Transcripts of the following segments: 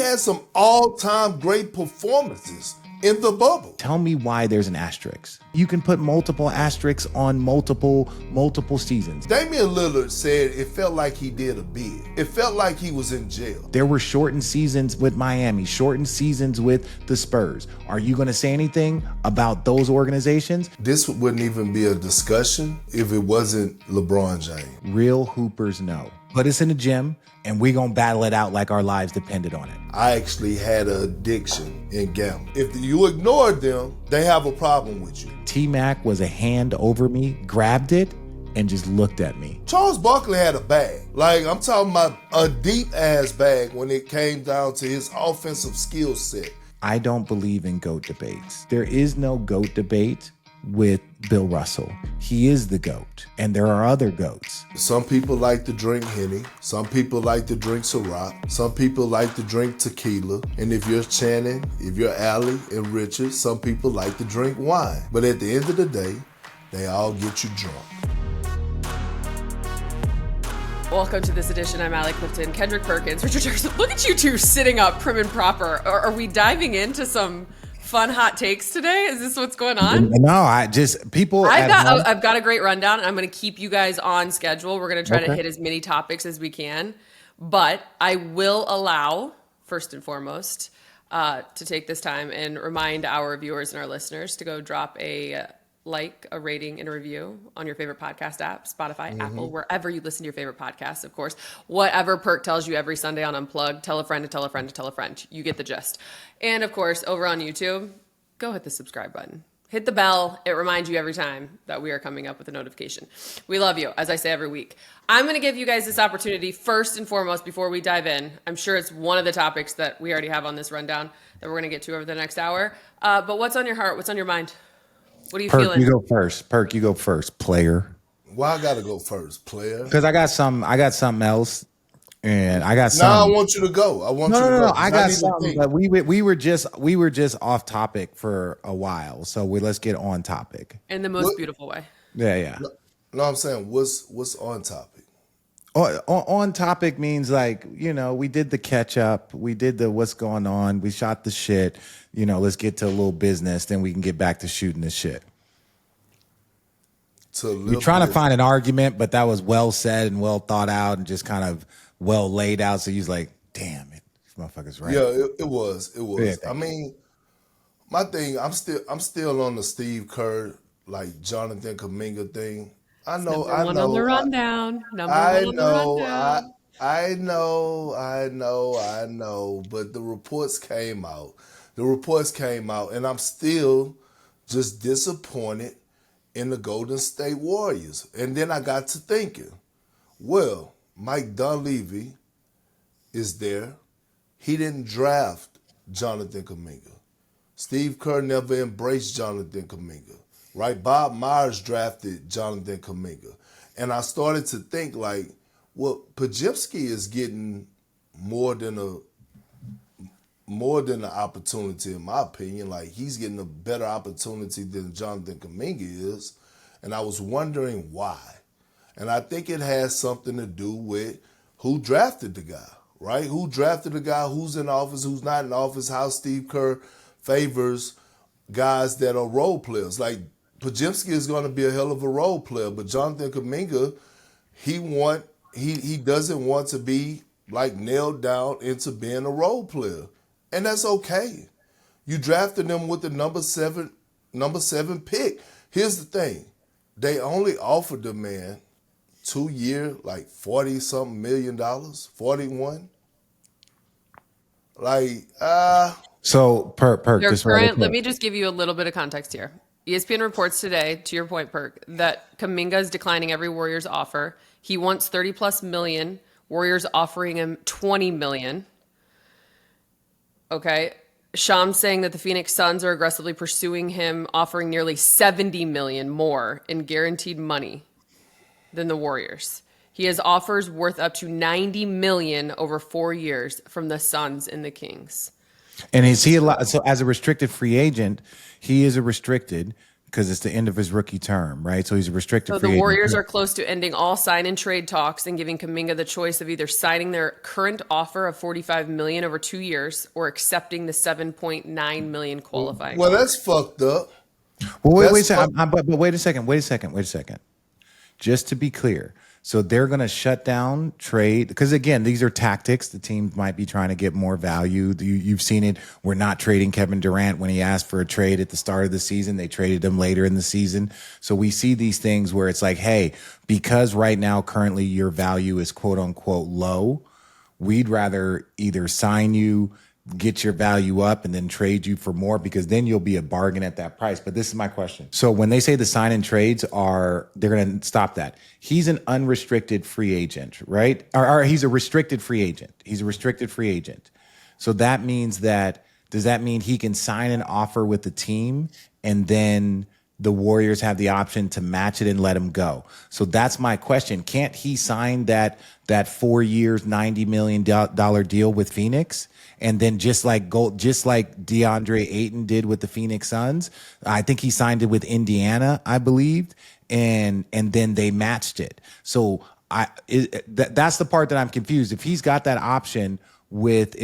had some all-time great performances in the bubble. Tell me why there's an asterisk. You can put multiple asterisks on multiple seasons. Damian Lillard said it felt like he did a bid. It felt like he was in jail. There were shortened seasons with Miami, shortened seasons with the Spurs. Are you going to say anything about those organizations? This wouldn't even be a discussion if it wasn't LeBron James. Real hoopers know. Put us in the gym, and we're going to battle it out like our lives depended on it. I actually had an addiction in gambling. If you ignored them, they have a problem with you. T-Mac was a hand over me, grabbed it, and just looked at me. Charles Barkley had a bag. Like, I'm talking about a deep-ass bag when it came down to his offensive skill set. I don't believe in GOAT debates. There is no GOAT debate with Bill Russell. He is the GOAT, and there are other GOATs. Some people like to drink Henny. Some people like to drink Ciroc. Some people like to drink tequila. And if you're Channing, if you're Allie and Richard, some people like to drink wine. But at the end of the day, they all get you drunk. Welcome to this edition. I'm Allie Clifton, Kendrick Perkins, Richard Jackson. Look at you two sitting up prim and proper. Are we diving into some fun hot takes today? Is this what's going on? No, I've got a great rundown. I'm going to keep you guys on schedule. We're going to try to hit as many topics as we can, but I will allow, first and foremost, to take this time and remind our viewers and our listeners to go drop a rating, and a review on your favorite podcast app, Spotify, Apple, wherever you listen to your favorite podcasts, of course. Whatever Perk tells you every Sunday on Unplugged, tell a friend to tell a friend to tell a friend. You get the gist. And of course, over on YouTube, go hit the subscribe button. Hit the bell. It reminds you every time that we are coming up with a notification. We love you, as I say every week. I'm going to give you guys this opportunity first and foremost before we dive in. I'm sure it's one of the topics that we already have on this rundown that we're going to get to over the next hour. But what's on your heart? What's on your mind? What are you feeling? You go first. Perk, you go first, player. Why I gotta go first, player? Because I got something else, and I got some. No, I want you to go. No. I got something, but we were just off topic for a while, so let's get on topic in the most beautiful way. Yeah. No, I'm saying what's on topic. On topic means we did the catch up, we did the what's going on, we shot the shit. Let's get to a little business, then we can get back to shooting the shit. We're trying to find an argument, but that was well said and well thought out and just kind of well laid out. So he's like, damn it, this motherfucker's right. Yeah, it was. Yeah. I mean, my thing, I'm still on the Steve Kerr, Jonathan Kuminga thing. I know. Number one on the rundown. I know. But the reports came out. And I'm still just disappointed in the Golden State Warriors. And then I got to thinking, well, Mike Dunleavy is there. He didn't draft Jonathan Kuminga. Steve Kerr never embraced Jonathan Kuminga, right? Bob Myers drafted Jonathan Kuminga. And I started to think Podziemski is getting more than an opportunity, in my opinion. He's getting a better opportunity than Jonathan Kuminga is. And I was wondering why. And I think it has something to do with who drafted the guy, right? Who drafted the guy, who's in office, who's not in office, how Steve Kerr favors guys that are role players. Podziemski is going to be a hell of a role player, but Jonathan Kuminga, he doesn't want to be nailed down into being a role player. And that's okay. You drafted him with the number seven pick. Here's the thing. They only offered the man 2 year, $40-something million, 41. So Perk, let me just give you a little bit of context here. ESPN reports today, to your point, Perk, that Kuminga is declining every Warriors offer. He wants $30+ million. Warriors offering him $20 million. Okay. Sham's saying that the Phoenix Suns are aggressively pursuing him, offering nearly $70 million more in guaranteed money than the Warriors. He has offers worth up to $90 million over 4 years from the Suns and the Kings. And is he allowed? So as a restricted free agent, he is a restricted. because it's the end of his rookie term, right? So he's a restricted So free the agent. Warriors are close to ending all sign and trade talks and giving Kuminga the choice of either signing their current offer of $45 million over 2 years or accepting the $7.9 million qualifying Well, offer. that's fucked up. Well, wait a That's second. But wait a second. Just to be clear, so they're going to shut down trade because again, these are tactics. The teams might be trying to get more value. You've seen it. We're not trading Kevin Durant when he asked for a trade at the start of the season. They traded him later in the season. So we see these things where it's like, hey, because right now currently your value is quote unquote low, we'd rather either sign you, get your value up, and then trade you for more because then you'll be a bargain at that price. But this is my question. So when they say the sign and trades they're going to stop that. He's an unrestricted free agent, right? Or he's a restricted free agent. He's a restricted free agent. So that means does that mean he can sign an offer with the team and then the Warriors have the option to match it and let him go? So that's my question. Can't he sign that 4 years, $90 million deal with Phoenix? And then just like DeAndre Ayton did with the Phoenix Suns, I think he signed it with Indiana, I believed, and then they matched it. So that's the part that I'm confused. If he's got that option with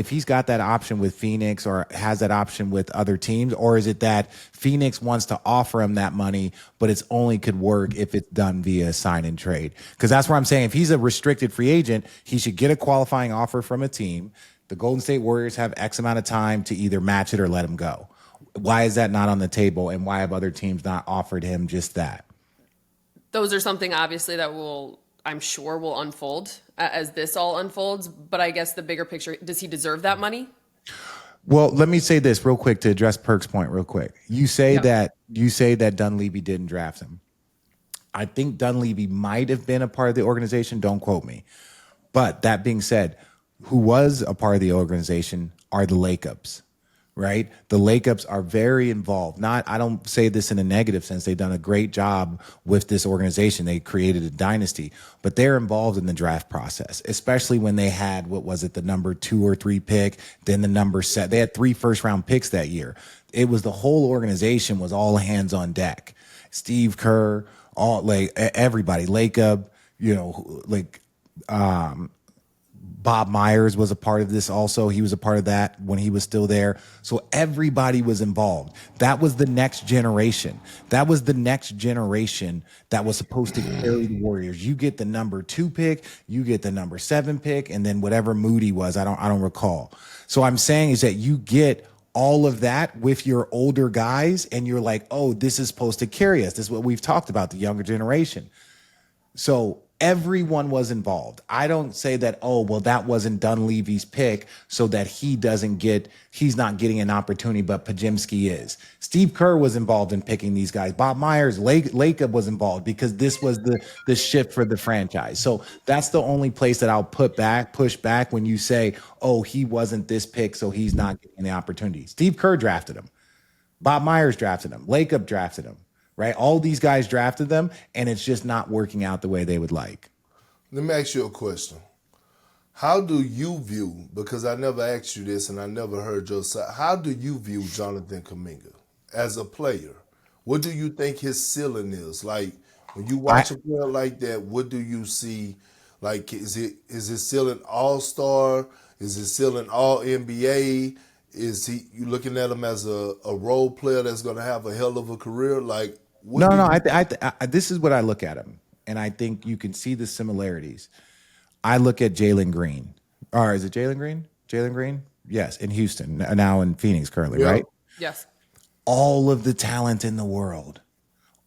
Phoenix or has that option with other teams, or is it that Phoenix wants to offer him that money, but it's only could work if it's done via sign and trade? Because that's where I'm saying if he's a restricted free agent, he should get a qualifying offer from a team. The Golden State Warriors have X amount of time to either match it or let him go. Why is that not on the table, and why have other teams not offered him just that? Those are something obviously that I'm sure will unfold as this all unfolds. But I guess the bigger picture, does he deserve that money? Well, let me say this real quick to address Perk's point real quick. You say that Dunleavy didn't draft him. I think Dunleavy might have been a part of the organization. Don't quote me. But that being said, who was a part of the organization are the Lakeups, right? The Lakeups are very involved. I don't say this in a negative sense. They've done a great job with this organization. They created a dynasty, but they're involved in the draft process, especially when they had, the number 2 or 3 pick, then the number 7. They had 3 first-round picks that year. It was the whole organization was all hands on deck. Steve Kerr, everybody, Lakeup, Bob Myers was a part of this also. He was a part of that when he was still there. So everybody was involved. That was the next generation. That was supposed to carry the Warriors. You get the number 2 pick, you get the number 7 pick, and then whatever Moody was, I don't recall. So I'm saying is that you get all of that with your older guys, and you're like, oh, this is supposed to carry us. This is what we've talked about, the younger generation. So everyone was involved. I don't say that, oh, well, that wasn't Dunleavy's pick so that he's not getting an opportunity, but Pajimski is. Steve Kerr was involved in picking these guys. Bob Myers, Lacob was involved because this was the shift for the franchise. So that's the only place that I'll push back when you say, oh, he wasn't this pick, so he's not getting the opportunity. Steve Kerr drafted him. Bob Myers drafted him. Lacob drafted him. Right? All these guys drafted them, and it's just not working out the way they would like. Let me ask you a question. How do you view, because I never asked you this and I never heard your side, how do you view Jonathan Kuminga as a player? What do you think his ceiling is? Like, when you watch a player like that, what do you see? Like, is his ceiling all-star? Is his ceiling all-NBA? Is you looking at him as a role player that's going to have a hell of a career? Like, this is what I look at him, and I think you can see the similarities. I look at Jalen Green. Or is it Jalen Green? Jalen Green? Yes, in Houston, now in Phoenix currently, right? Yes. All of the talent in the world,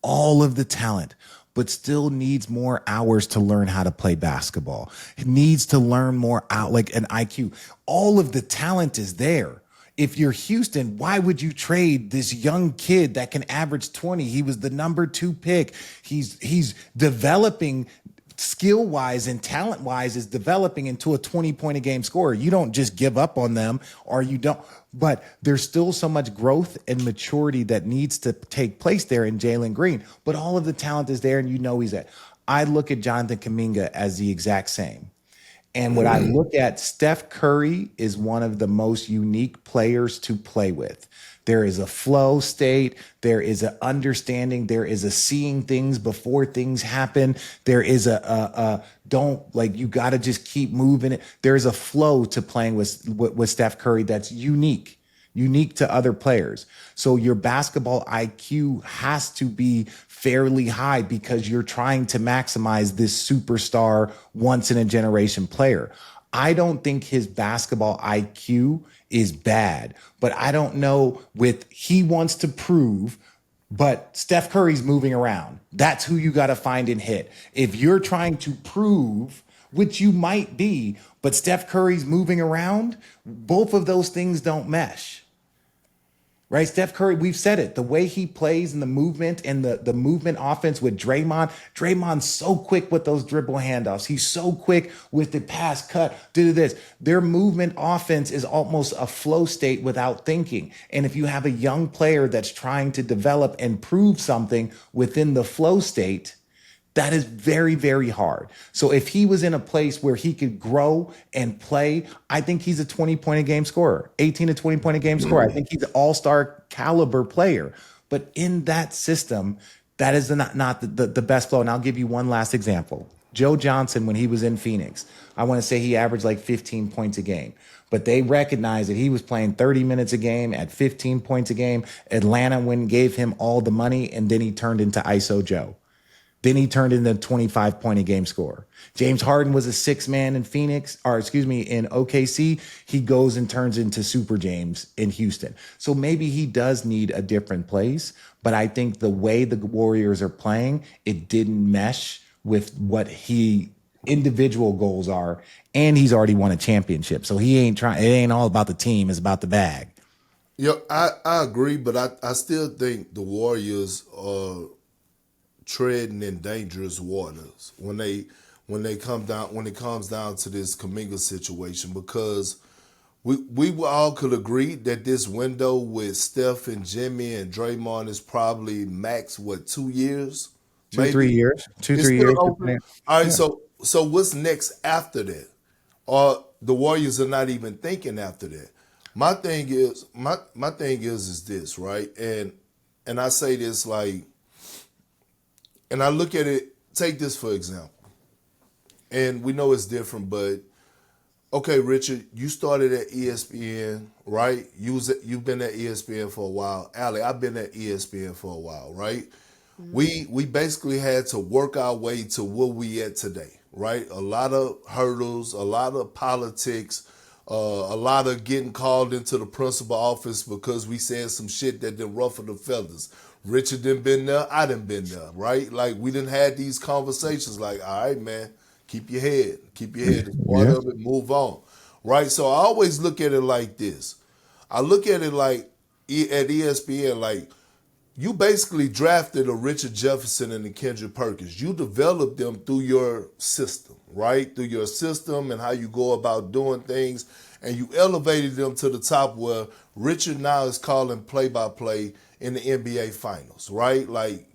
but still needs more hours to learn how to play basketball. He needs to learn more like an IQ. All of the talent is there. If you're Houston, why would you trade this young kid that can average 20? He was the number 2 pick. He's developing skill-wise and talent-wise, is developing into a 20-point-a-game scorer. You don't just give up on them, or you don't. But there's still so much growth and maturity that needs to take place there in Jalen Green. But all of the talent is there, and he's at. I look at Jonathan Kuminga as the exact same. And what I look at, Steph Curry is one of the most unique players to play with. There is a flow state. There is an understanding. There is a seeing things before things happen. There is a don't, like, you got to just keep moving it. There's a flow to playing with Steph Curry that's unique to other players. So your basketball IQ has to be fairly high because you're trying to maximize this superstar once in a generation player. I don't think his basketball IQ is bad, but I don't know he wants to prove, but Steph Curry's moving around. That's who you got to find and hit. If you're trying to prove, which you might be, but Steph Curry's moving around, both of those things don't mesh. Right? Steph Curry, we've said it, the way he plays and the movement and the movement offense with Draymond's so quick with those dribble handoffs. He's so quick with the pass cut, do this. Their movement offense is almost a flow state without thinking. And if you have a young player that's trying to develop and prove something within the flow state, that is very, very hard. So if he was in a place where he could grow and play, I think he's a 20-point-a-game scorer, 18 to 20-point-a-game scorer. I think he's an all-star caliber player. But in that system, that is not the best flow. And I'll give you one last example. Joe Johnson, when he was in Phoenix, I want to say he averaged like 15 points a game. But they recognized that he was playing 30 minutes a game at 15 points a game. Atlanta went and gave him all the money, and then he turned into ISO Joe. Then he turned into a 25-point-a-game scorer. James Harden was a six-man in in OKC. He goes and turns into Super James in Houston. So maybe he does need a different place, but I think the way the Warriors are playing, it didn't mesh with what individual goals are, and he's already won a championship. So he ain't trying. It ain't all about the team. It's about the bag. Yeah, I agree, but I still think the Warriors are treading in dangerous waters when it comes down to this Kuminga situation, because we all could agree that this window with Steph and Jimmy and Draymond is probably max 2 years, 3 years, 3 years. All right, so what's next after that? Or the Warriors are not even thinking after that. My thing is this, right? And I say this like. And I look at it, take this for example. And we know it's different, but okay, Richard, you started at ESPN, right? You've been at ESPN for a while. Allie, I've been at ESPN for a while, right? Mm-hmm. We basically had to work our way to where we at today, right? A lot of hurdles, a lot of politics, a lot of getting called into the principal office because we said some shit that didn't ruffle the feathers. Richard didn't been there, I didn't been there, right? Like, we didn't had these conversations like, all right, man, keep your head. It's part of it, move on, right? So I always look at it like this. I look at it like, at ESPN, like, you basically drafted a Richard Jefferson and a Kendrick Perkins. You developed them through your system, right? Through your system and how you go about doing things. And you elevated them to the top where Richard now is calling play-by-play in the NBA Finals, right? Like,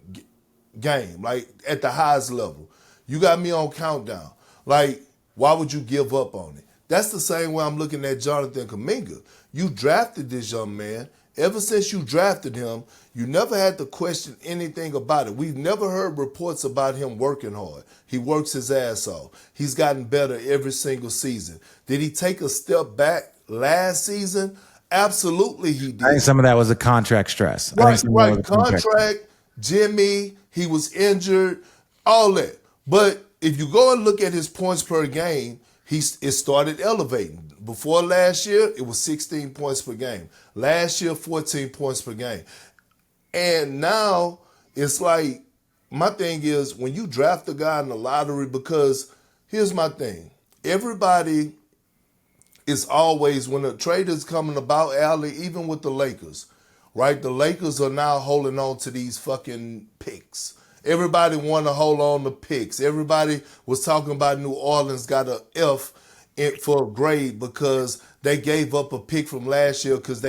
game, like, at the highest level. You got me on countdown. Like, why would you give up on it? That's the same way I'm looking at Jonathan Kuminga. You drafted this young man. Ever since you drafted him, you never had to question anything about it. We've never heard reports about him working hard. He works his ass off. He's gotten better every single season. Did he take a step back last season? Absolutely he did. I think some of that was a contract stress. Right. Contract, Jimmy, he was injured, all that. But if you go and look at his points per game, it started elevating. Before last year, it was 16 points per game. Last year, 14 points per game. And now it's like, my thing is, when you draft a guy in the lottery, because here's my thing. Everybody is always, when a trade is coming about, Allie, even with the Lakers, right? The Lakers are now holding on to these fucking picks. Everybody want to hold on to picks. Everybody was talking about New Orleans got an F for a grade because they gave up a pick from last year because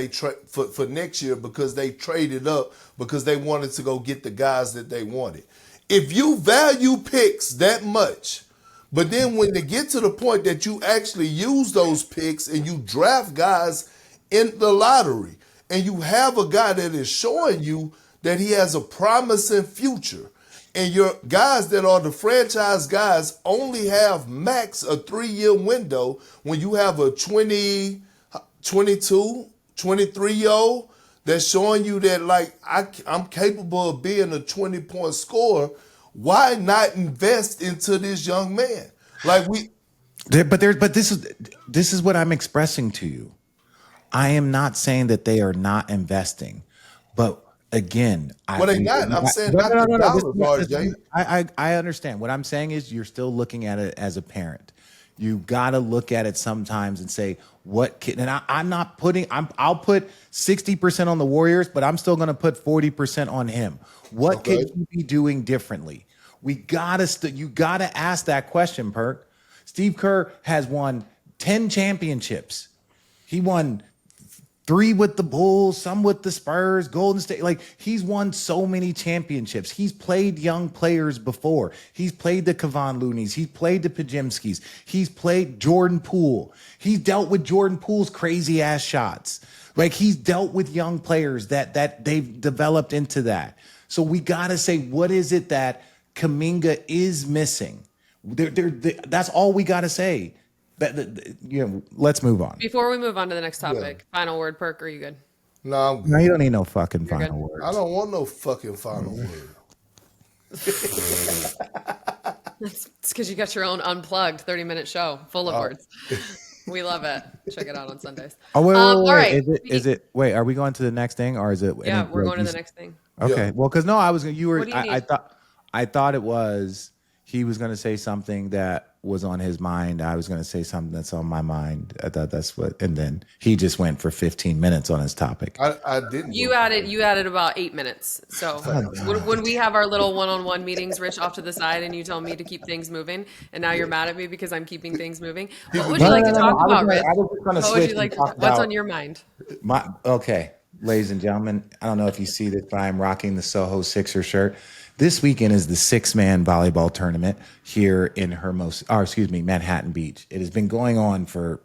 for next year because they traded up because they wanted to go get the guys that they wanted. If you value picks that much, But then when they get to the point that you actually use those picks and you draft guys in the lottery, and you have a guy that is showing you that he has a promising future, and your guys that are the franchise guys only have max a 3-year window when you have a 20, 22, 23-year-old that's showing you that, like, I'm capable of being a 20-point scorer. Why not invest into this young man? Like But this is what I'm expressing to you. I am not saying that they are not investing, but again, they not. I'm saying not the dollars, RJ. I understand. What I'm saying is you're still looking at it as a parent. You got to look at it sometimes and say, what kid? And I'll put 60% on the Warriors, but I'm still going to put 40% on him. What could you be doing differently? You gotta ask that question, Perk. Steve Kerr has won 10 championships. He won 3 with the Bulls, some with the Spurs, Golden State. Like, he's won so many championships. He's played young players before. He's played the Kevon Looney's. He's played the Pajemskis. He's played Jordan Poole. He's dealt with Jordan Poole's crazy ass shots. Like, he's dealt with young players that they've developed into that. So we got to say, what is it that Kuminga is missing? That's all we got to say. Let's move on. Before we move on to the next topic, final word, Perk, are you good? No, I'm good. No, you don't need no fucking You're final good. words. I don't want no fucking final word. It's because you got your own unplugged 30-minute show full of words. We love it. Check it out on Sundays. Oh, wait. All right. Wait, are we going to the next thing, or is it? Yeah, we're going to the next thing. Okay. Yeah. Well, because no, I was. You were. What do you need? I thought it was. He was going to say something that was on his mind. I was going to say something that's on my mind. I thought that's what, and then he just went for 15 minutes on his topic. I didn't. You added about 8 minutes. So when we have our little one-on-one meetings, Rich, off to the side, and you tell me to keep things moving, and now you're mad at me because I'm keeping things moving. What would you like to talk about, Rich? What would you like? What's on your mind? Okay, ladies and gentlemen, I don't know if you see that, but I'm rocking the Soho Sixer shirt. This weekend is the 6-man volleyball tournament here in Manhattan Beach. It has been going on for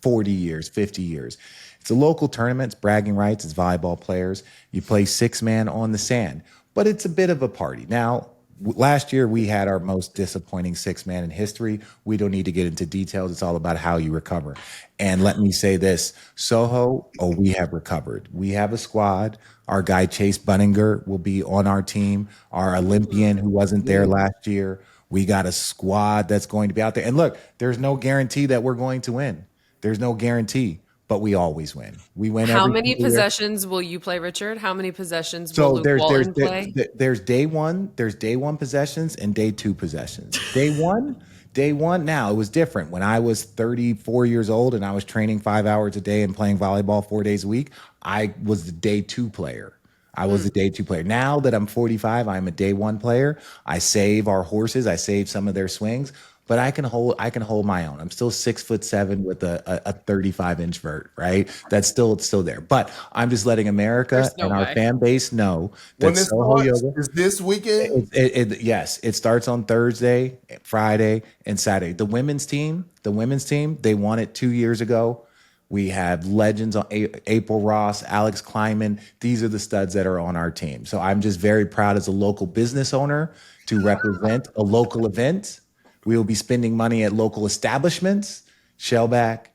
40 years, 50 years. It's a local tournament. It's bragging rights. It's volleyball players. You play 6-man on the sand, but it's a bit of a party. Now, last year we had our most disappointing 6-man in history. We don't need to get into details. It's all about how you recover. And let me say this, Soho, we have recovered. We have a squad. Our guy Chase Bunninger will be on our team. Our Olympian who wasn't there last year. We got a squad that's going to be out there. And look, there's no guarantee that we're going to win. There's no guarantee, but we always win. We win. How many possessions will you play, Richard? How many possessions will Luke Walton play? There's day one possessions and day 2 possessions. Day one, now it was different. When I was 34 years old and I was training 5 hours a day and playing volleyball 4 days a week, I was the day 2 player. Now that I'm 45, I'm a day 1 player. I save our horses. I save some of their swings, but I can hold my own. I'm still 6'7" with a 35-inch vert, right? It's still there. But I'm just letting America and our fan base know that when this Soho Yoga is this weekend. Yes, it starts on Thursday, Friday, and Saturday. The women's team, they won it 2 years ago. We have legends on April Ross, Alex Kleiman. These are the studs that are on our team. So I'm just very proud as a local business owner to represent a local event. We will be spending money at local establishments. Shellback.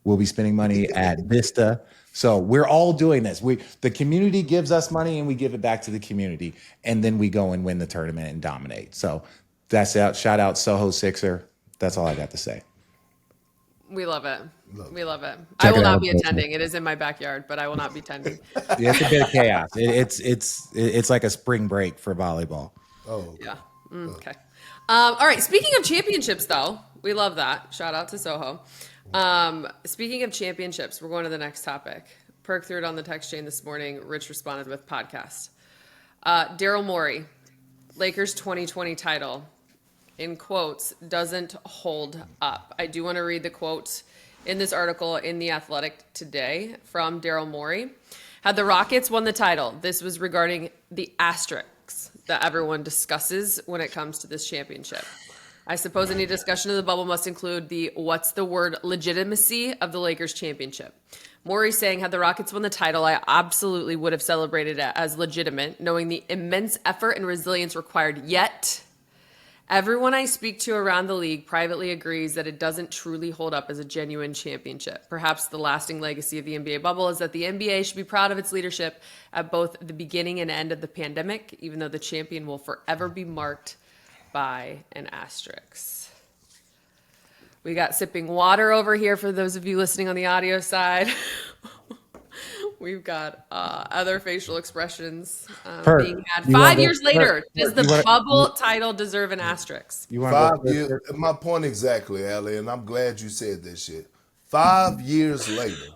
We'll be spending money at Vista. So we're all doing this. The community gives us money and we give it back to the community. And then we go and win the tournament and dominate. So that's out. Shout out Soho Sixer. That's all I got to say. We love it. We love it. I will not be attending. It is in my backyard, but I will not be attending. Yeah, it's a bit of chaos. It's like a spring break for volleyball. Oh, yeah. Okay. All right. Speaking of championships, though, we love that. Shout out to Soho. Speaking of championships, we're going to the next topic. Perk threw it on the text chain this morning. Rich responded with podcast. Daryl Morey, Lakers 2020 title, in quotes, doesn't hold up. I do want to read the quote in this article in The Athletic today from Daryl Morey. Had the Rockets won the title, this was regarding the asterisks that everyone discusses when it comes to this championship. I suppose any discussion of the bubble must include the what's the word legitimacy of the Lakers championship. Morey saying, had the Rockets won the title, I absolutely would have celebrated it as legitimate, knowing the immense effort and resilience required. Yet, everyone I speak to around the league privately agrees that it doesn't truly hold up as a genuine championship. Perhaps the lasting legacy of the NBA bubble is that the NBA should be proud of its leadership at both the beginning and end of the pandemic, even though the champion will forever be marked by an asterisk. We got sipping water over here for those of you listening on the audio side. We've got other facial expressions being had. 5 years later, does the bubble title deserve an asterisk? 5 years. My point exactly, Allie, and I'm glad you said that shit. 5 years later.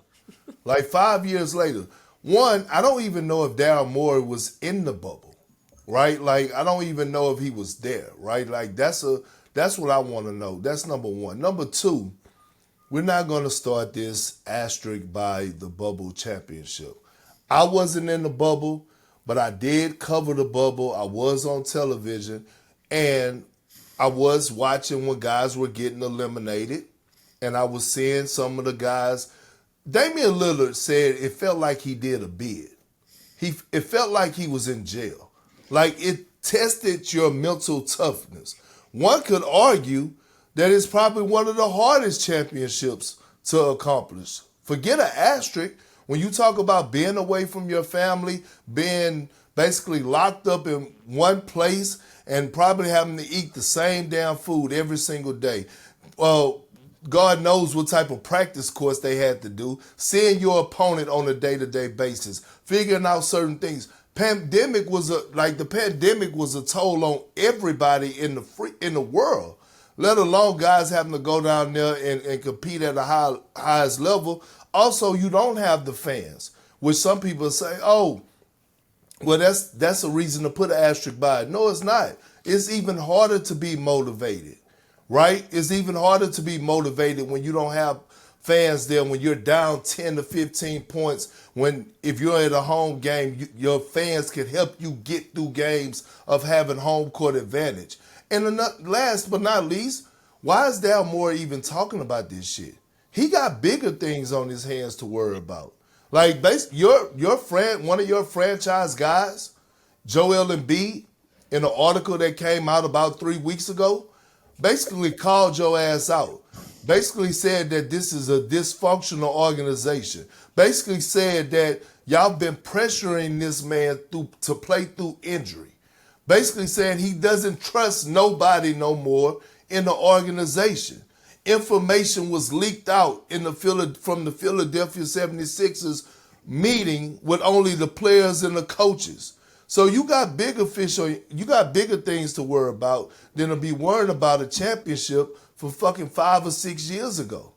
Like 5 years later. One, I don't even know if Daryl Morey was in the bubble. Right? Like, I don't even know if he was there, right? Like, that's what I want to know. That's number one. Number two, we're not going to start this asterisk by the bubble championship. I wasn't in the bubble, but I did cover the bubble. I was on television, and I was watching when guys were getting eliminated, and I was seeing some of the guys. Damian Lillard said it felt like he did a bid. It felt like he was in jail. Like, it tested your mental toughness. One could argue that it's probably one of the hardest championships to accomplish. Forget an asterisk. When you talk about being away from your family, being basically locked up in one place and probably having to eat the same damn food every single day. Well, God knows what type of practice course they had to do. Seeing your opponent on a day-to-day basis. Figuring out certain things. The pandemic was a toll on everybody in the world, let alone guys having to go down there and compete at the highest level. Also, you don't have the fans, which some people say, oh, well, that's a reason to put an asterisk by it. No, it's not. It's even harder to be motivated, right? It's even harder to be motivated when you don't have fans there, when you're down 10 to 15 points, if you're at a home game, your fans can help you get through games of having home court advantage. And last but not least, why is Daryl Morey even talking about this shit? He got bigger things on his hands to worry about. Like, your friend, one of your franchise guys, Joel Embiid, in an article that came out about 3 weeks ago, basically called your ass out. Basically said that this is a dysfunctional organization. Basically said that y'all been pressuring this man to play through injury. Basically saying he doesn't trust nobody no more in the organization. Information was leaked out from the Philadelphia 76ers meeting with only the players and the coaches. So you got bigger things to worry about than to be worrying about a championship for fucking 5 or 6 years ago.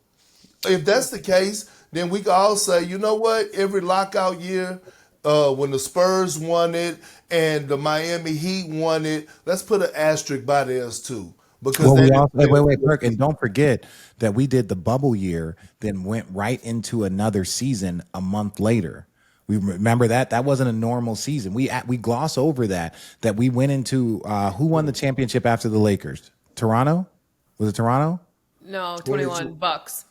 If that's the case, then we can all say, you know what? Every lockout year, when the Spurs won it and the Miami Heat won it, let's put an asterisk by theirs too. Because wait, Perk, and don't forget that we did the bubble year, then went right into another season a month later. We remember that wasn't a normal season. We gloss over that we went into who won the championship after the Lakers? Toronto? Was it Toronto? No, 21 Bucks.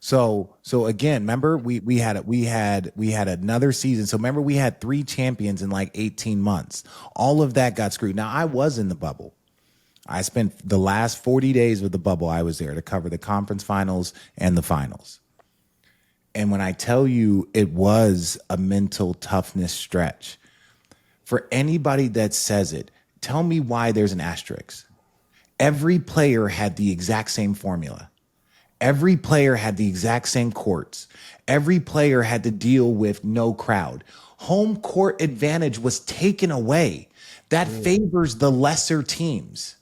So again, remember we had another season. So remember we had 3 champions in like 18 months. All of that got screwed. Now I was in the bubble. I spent the last 40 days of the bubble. I was there to cover the conference finals and the finals. And when I tell you it was a mental toughness stretch, for anybody that says it, tell me why there's an asterisk. Every player had the exact same formula. Every player had the exact same courts. Every player had to deal with no crowd. Home court advantage was taken away. That favors the lesser teams.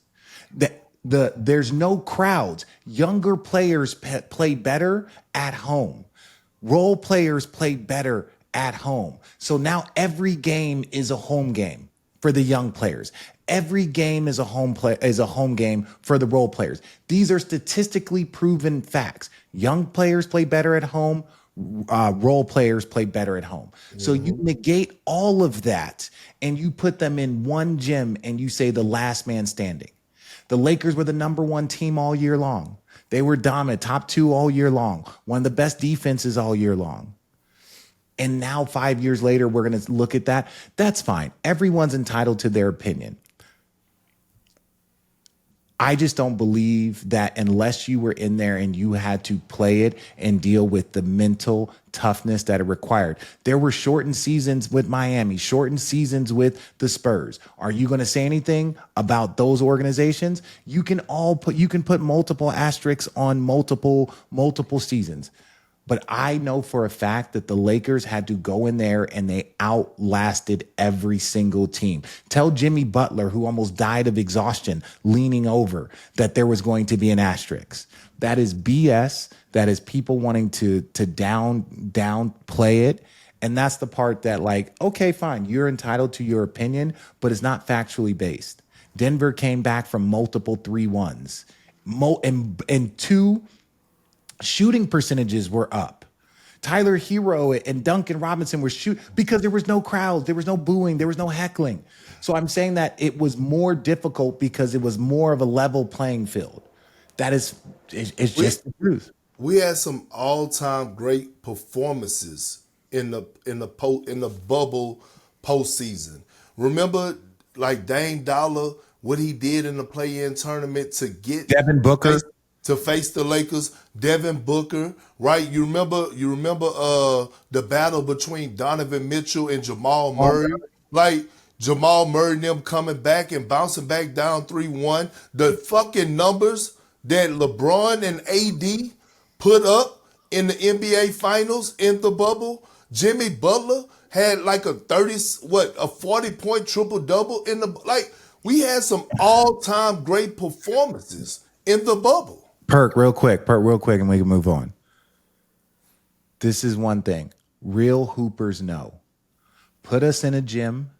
There's no crowds. Younger players play better at home. Role players play better at home. So now every game is a home game for the young players. Every game is a home game for the role players. These are statistically proven facts. Young players play better at home. Role players play better at home. Mm-hmm. So you negate all of that and you put them in one gym and you say the last man standing. The Lakers were the number one team all year long. They were dominant, top 2 all year long, one of the best defenses all year long. And now 5 years later, we're going to look at that. That's fine. Everyone's entitled to their opinion. I just don't believe that unless you were in there and you had to play it and deal with the mental toughness that it required. There were shortened seasons with Miami, shortened seasons with the Spurs. Are you going to say anything about those organizations? You can put multiple asterisks on multiple seasons. But I know for a fact that the Lakers had to go in there and they outlasted every single team. Tell Jimmy Butler, who almost died of exhaustion leaning over, that there was going to be an asterisk. That is BS. That is people wanting to downplay it. And that's the part that, like, okay, fine, you're entitled to your opinion, but it's not factually based. Denver came back from multiple 3-1s. And 2 shooting percentages were up. Tyler Hero and Duncan Robinson were shooting because there was no crowds, there was no booing, there was no heckling. So I'm saying that it was more difficult because it was more of a level playing field. That is, it's just the truth. We had some all-time great performances in the bubble postseason. Remember, like Dame Dollar, what he did in the play-in tournament to get Devin Booker to face the Lakers, Devin Booker, right? You remember the battle between Donovan Mitchell and Jamal Murray? Like Jamal Murray and them coming back and bouncing back down 3-1. The fucking numbers that LeBron and AD put up in the NBA Finals in the bubble. Jimmy Butler had like a 40-point triple-double in the, like, we had some all-time great performances in the bubble. Perk, real quick, and we can move on. This is one thing. Real hoopers know. Put us in a gym.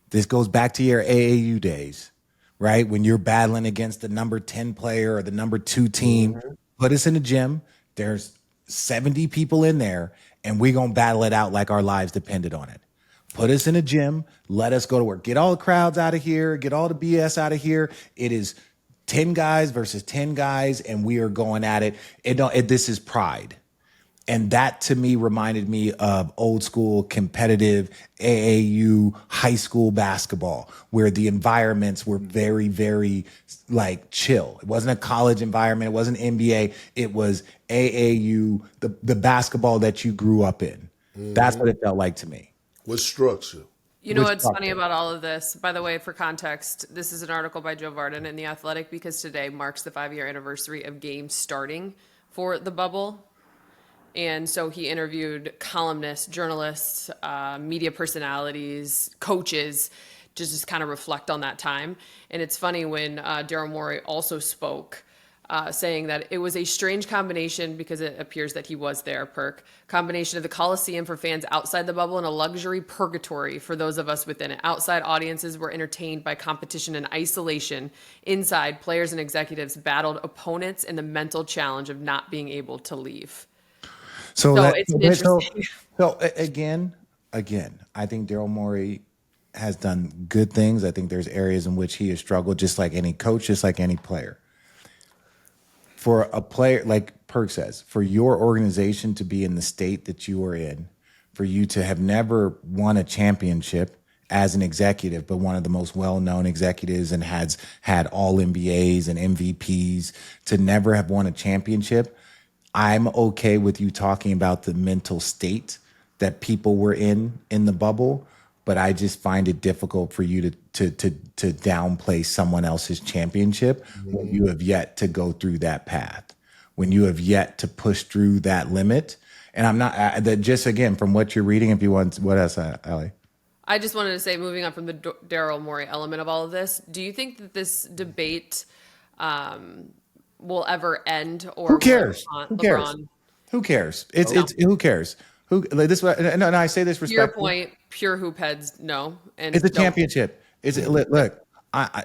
This goes back to your AAU days, right? When you're battling against the number 10 player or the number 2 team. Mm-hmm. Put us in a gym. There's 70 people in there, and we're going to battle it out like our lives depended on it. Put us in a gym. Let us go to work. Get all the crowds out of here. Get all the BS out of here. It is 10 guys versus 10 guys, and we are going at it. This is pride. And that, to me, reminded me of old school competitive AAU high school basketball, where the environments were very, very, like, chill. It wasn't a college environment. It wasn't NBA. It was AAU, the basketball that you grew up in. Mm-hmm. That's what it felt like to me. With structure. You know what's funny about all of this? By the way, for context, this is an article by Joe Varden in The Athletic because today marks the 5-year anniversary of games starting for the bubble. And so he interviewed columnists, journalists, media personalities, coaches to just kind of reflect on that time. And it's funny when Daryl Morey also spoke, saying that it was a strange combination because it appears that he was there, Perk. Combination of the Coliseum for fans outside the bubble and a luxury purgatory for those of us within it. Outside audiences were entertained by competition and isolation. Inside, players and executives battled opponents in the mental challenge of not being able to leave. So it's interesting. So again, I think Daryl Morey has done good things. I think there's areas in which he has struggled, just like any coach, just like any player. For a player, like Perk says, for your organization to be in the state that you are in, for you to have never won a championship as an executive, but one of the most well-known executives and has had all NBAs and MVPs, to never have won a championship, I'm okay with you talking about the mental state that people were in the bubble, but I just find it difficult for you to downplay someone else's championship when you have yet to go through that path, when you have yet to push through that limit. And I'm not that just again from what you're reading. If you want, what else, Allie? I just wanted to say, moving on from the Daryl Morey element of all of this, do you think that this debate will ever end? Or who cares? Who cares? Who cares? It's who cares? Who like this? No, I say this respectfully. Your point, pure hoop heads, no. And it's a championship. Look,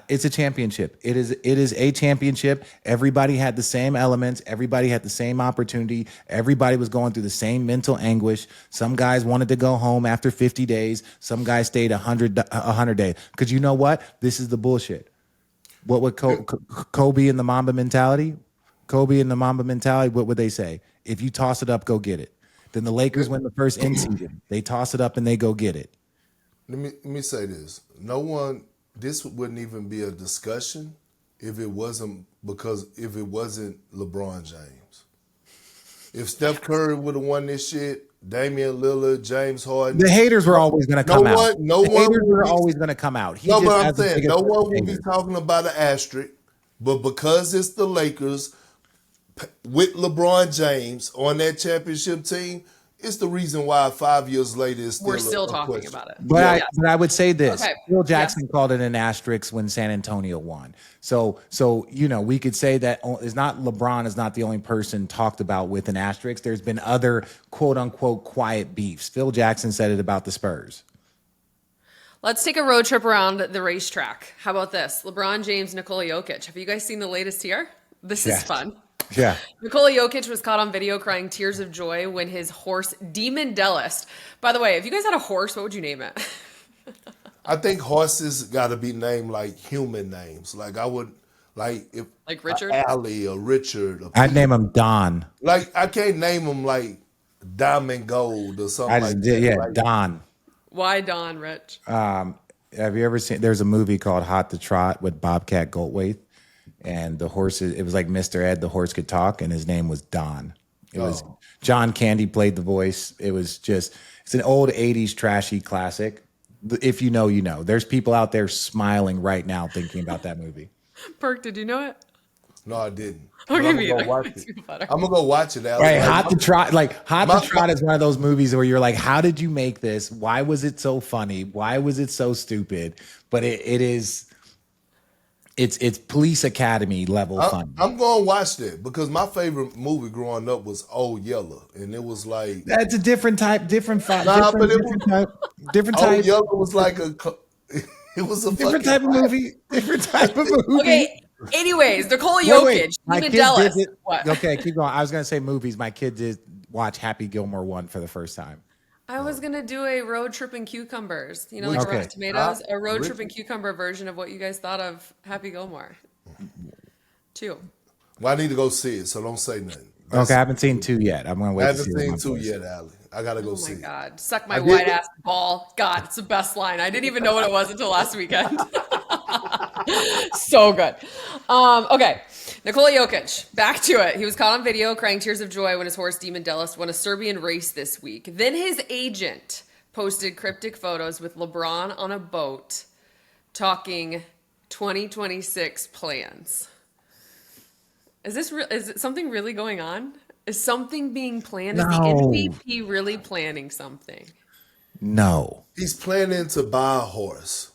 it's a championship. It is a championship. Everybody had the same elements. Everybody had the same opportunity. Everybody was going through the same mental anguish. Some guys wanted to go home after 50 days. Some guys stayed 100 days. Because you know what? This is the bullshit. What would Kobe and the Mamba mentality? Kobe and the Mamba mentality, what would they say? If you toss it up, go get it. Then the Lakers win the first in season. They toss it up and they go get it. Let me say this. This wouldn't even be a discussion if it wasn't LeBron James. If Steph Curry would have won this shit, Damian Lillard, James Harden. The haters were always going to come out. The haters were always going to come out. But I'm saying no one will be talking about an asterisk. But because it's the Lakers with LeBron James on that championship team, it's the reason why 5 years later we're still talking about it. But I would say this: Phil Jackson called it an asterisk when San Antonio won. So we could say that LeBron is not the only person talked about with an asterisk. There's been other quote unquote quiet beefs. Phil Jackson said it about the Spurs. Let's take a road trip around the racetrack. How about this? LeBron James, Nikola Jokic. Have you guys seen the latest here? This is fun. Yeah. Nikola Jokic was caught on video crying tears of joy when his horse Demon Delis. By the way, if you guys had a horse, what would you name it? I think horses got to be named like human names. Like I would, like Richard, Allie or Richard. I'd name him Don. Like I can't name him like Diamond Gold or something Don. Why Don, Rich? Have you ever seen? There's a movie called Hot to Trot with Bobcat Goldthwait. And the horse, it was like Mr. Ed, the horse could talk, and his name was Don. It was John Candy played the voice. It was it's an old 80s trashy classic. If you know, you know. There's people out there smiling right now thinking about that movie. Perk, did you know it? No, I didn't. Okay, I'm gonna go watch it. Right, Hot to Trot is one of those movies where you're like, how did you make this? Why was it so funny? Why was it so stupid? But it is. It's Police Academy level fun. I'm going to watch that because my favorite movie growing up was Old Yeller, and it was like that's a different type, different type. Old Yeller was like it was a different type of movie. Different type of movie. Okay. Anyways, Nikola Jokic, Demon Delis. What? Okay, keep going. I was gonna say movies. My kid did watch Happy Gilmore 1 for the first time. I was going to do a Road Trippin' Cucumbers, like Rotten Tomatoes, a Road Trippin' Cucumber version of what you guys thought of Happy Gilmore 2. Well, I need to go see it, so don't say nothing. Okay, I haven't seen 2 yet. I'm going to wait to see it. I haven't seen 2 yet, Allie. I got to go see it. Oh, my God. Suck my white ass ball. God, it's the best line. I didn't even know what it was until last weekend. So good. Okay. Nikola Jokic, back to it. He was caught on video crying tears of joy when his horse Demon Delis won a Serbian race this week. Then his agent posted cryptic photos with LeBron on a boat talking 2026 plans. Is something really going on? Is something being planned? No. Is the MVP really planning something? No. He's planning to buy a horse.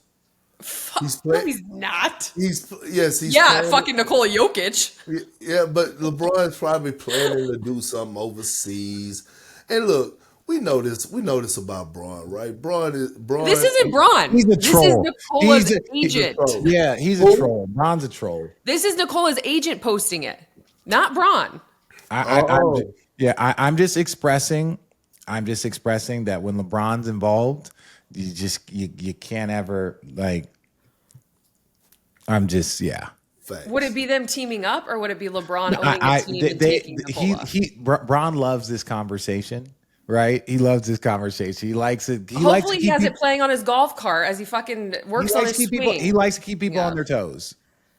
He's not. He's fucking Nikola Jokic. Yeah, but LeBron's probably planning to do something overseas. And look, we know this about Bron, right? This isn't Bron. He's a troll. This is Nikola's agent. Yeah, he's a troll. Bron's a troll. This is Nikola's agent posting it, not Bron. I'm just expressing that when LeBron's involved, you can't ever Facts. Would it be them teaming up, or would it be LeBron owning a team and taking Nikola? Bron loves this conversation, right? He loves this conversation. He likes it. Hopefully, he has it playing on his golf cart as he fucking works on his swing. He likes to keep people on their toes.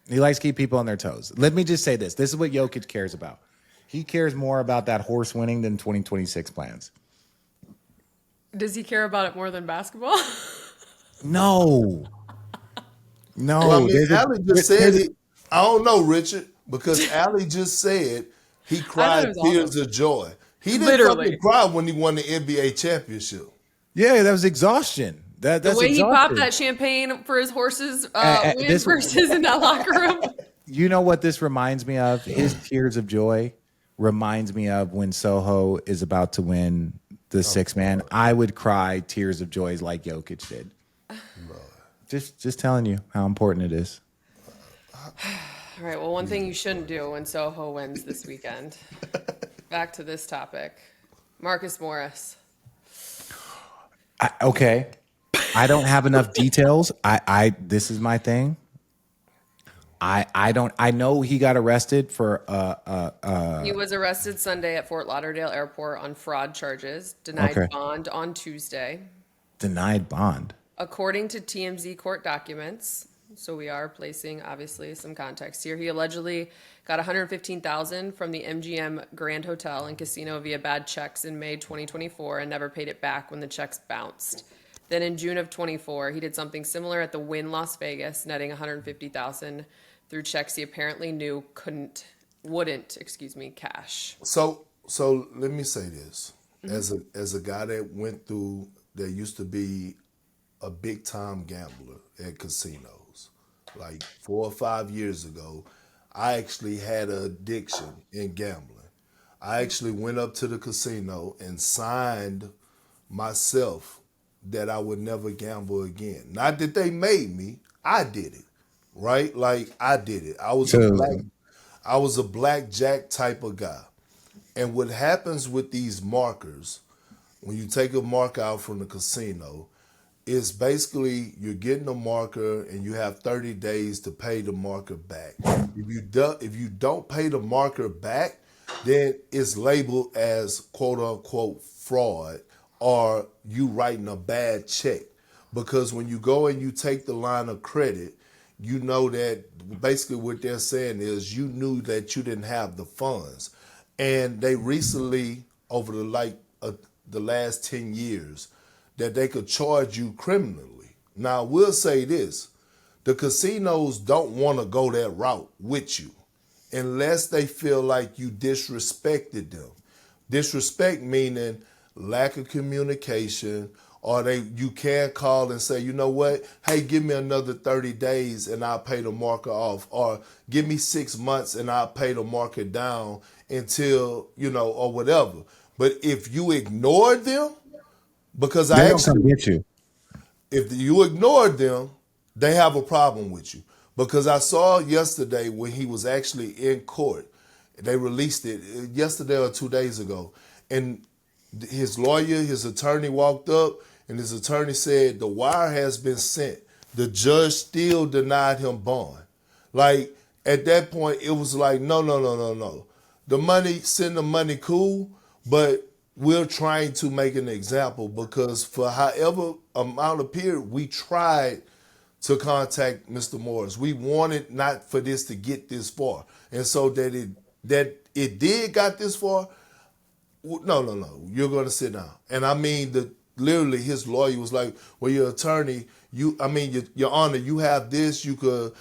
He likes to keep people on their toes. Let me just say this. This is what Jokic cares about. He cares more about that horse winning than 2026 plans. Does he care about it more than basketball? No. Well, I mean, Allie just said it. I don't know, Richard, because Allie just said he cried tears of joy. He didn't fucking cry when he won the NBA championship. Yeah, that was exhaustion. That's the way exhaustion. He popped that champagne for his horses win versus in that locker room. You know what this reminds me of? His tears of joy reminds me of when Soho is about to win the 6-man. I would cry tears of joy like Jokic did. Just telling you how important it is. All right. Well, one thing you shouldn't do when Soho wins this weekend. Back to this topic. Marcus Morris. Okay. I don't have enough details. This is my thing. I know he got arrested for He was arrested Sunday at Fort Lauderdale Airport on fraud charges, denied okay, bond on Tuesday. denied bond. According to TMZ court documents, so we are placing obviously some context here. He allegedly got $115,000 from the MGM Grand Hotel and Casino via bad checks in May 2024 and never paid it back when the checks bounced. Then in June of 24, he did something similar at the Wynn Las Vegas, netting $150,000 through checks he apparently knew wouldn't cash. So let me say this. As a guy that used to be a big time gambler at casinos, like 4 or 5 years ago, I actually had an addiction in gambling. I actually went up to the casino and signed myself that I would never gamble again. Not that they made me, I did it. Right? Like I did it. I was a blackjack type of guy. And what happens with these markers, when you take a marker out from the casino, is basically you're getting a marker and you have 30 days to pay the marker back. If you don't pay the marker back, then it's labeled as quote unquote fraud or you writing a bad check. Because when you go and you take the line of credit, you know that basically what they're saying is you knew that you didn't have the funds. And they recently, over the last 10 years, that they could charge you criminally. Now, we'll say this. The casinos don't want to go that route with you unless they feel like you disrespected them. Disrespect meaning lack of communication, or you can call and say, you know what, hey, give me another 30 days and I'll pay the marker off, or give me 6 months and I'll pay the marker down until, or whatever. But if you ignore them, because They don't come get you. if you ignore them, they have a problem with you. Because I saw yesterday when he was actually in court, they released it yesterday or 2 days ago, and his attorney walked up, and his attorney said the wire has been sent. The judge still denied him bond. Like at that point, it was like, no. The money, send the money, cool, but we're trying to make an example because for however amount of period, we tried to contact Mr. Morris. We wanted not for this to get this far. And so that it did got this far, no, you're going to sit down. And I mean, literally his lawyer was like, well, your attorney, your honor, you have this, you could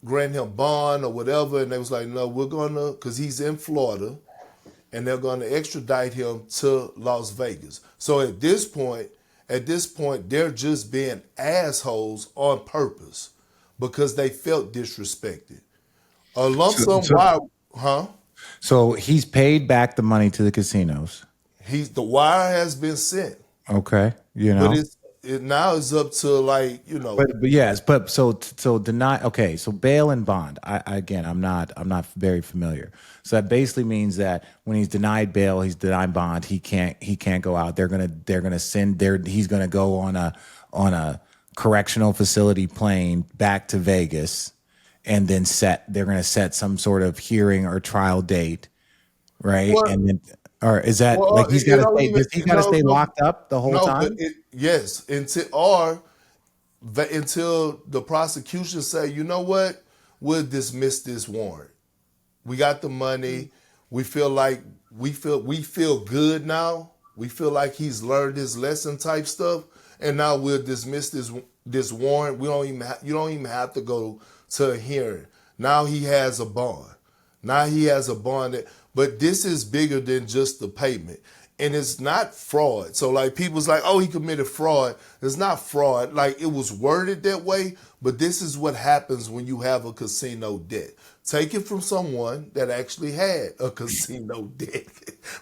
grant him bond or whatever. And they was like, no, we're going to, because he's in Florida, and they're going to extradite him to Las Vegas. So at this point, they're just being assholes on purpose because they felt disrespected. A lump sum wire, huh? So he's paid back the money to the casinos. The wire has been sent. Okay, But now it's up to But so deny. Okay, so bail and bond. I'm not very familiar. So that basically means that when he's denied bail, he's denied bond. He can't go out. They're gonna send. He's gonna go on a correctional facility plane back to Vegas, and then they're gonna set some sort of hearing or trial date, right? And then. Or is that he's got to stay? Does he got to stay locked up the whole time? Yes, until the prosecution say, you know what, we'll dismiss this warrant. We got the money. We feel good now. We feel like he's learned his lesson type stuff, and now we'll dismiss this warrant. You don't even have to go to a hearing. Now he has a bond. But this is bigger than just the payment. And it's not fraud. So like people's like, oh, he committed fraud. It's not fraud. Like it was worded that way, but this is what happens when you have a casino debt. Take it from someone that actually had a casino debt.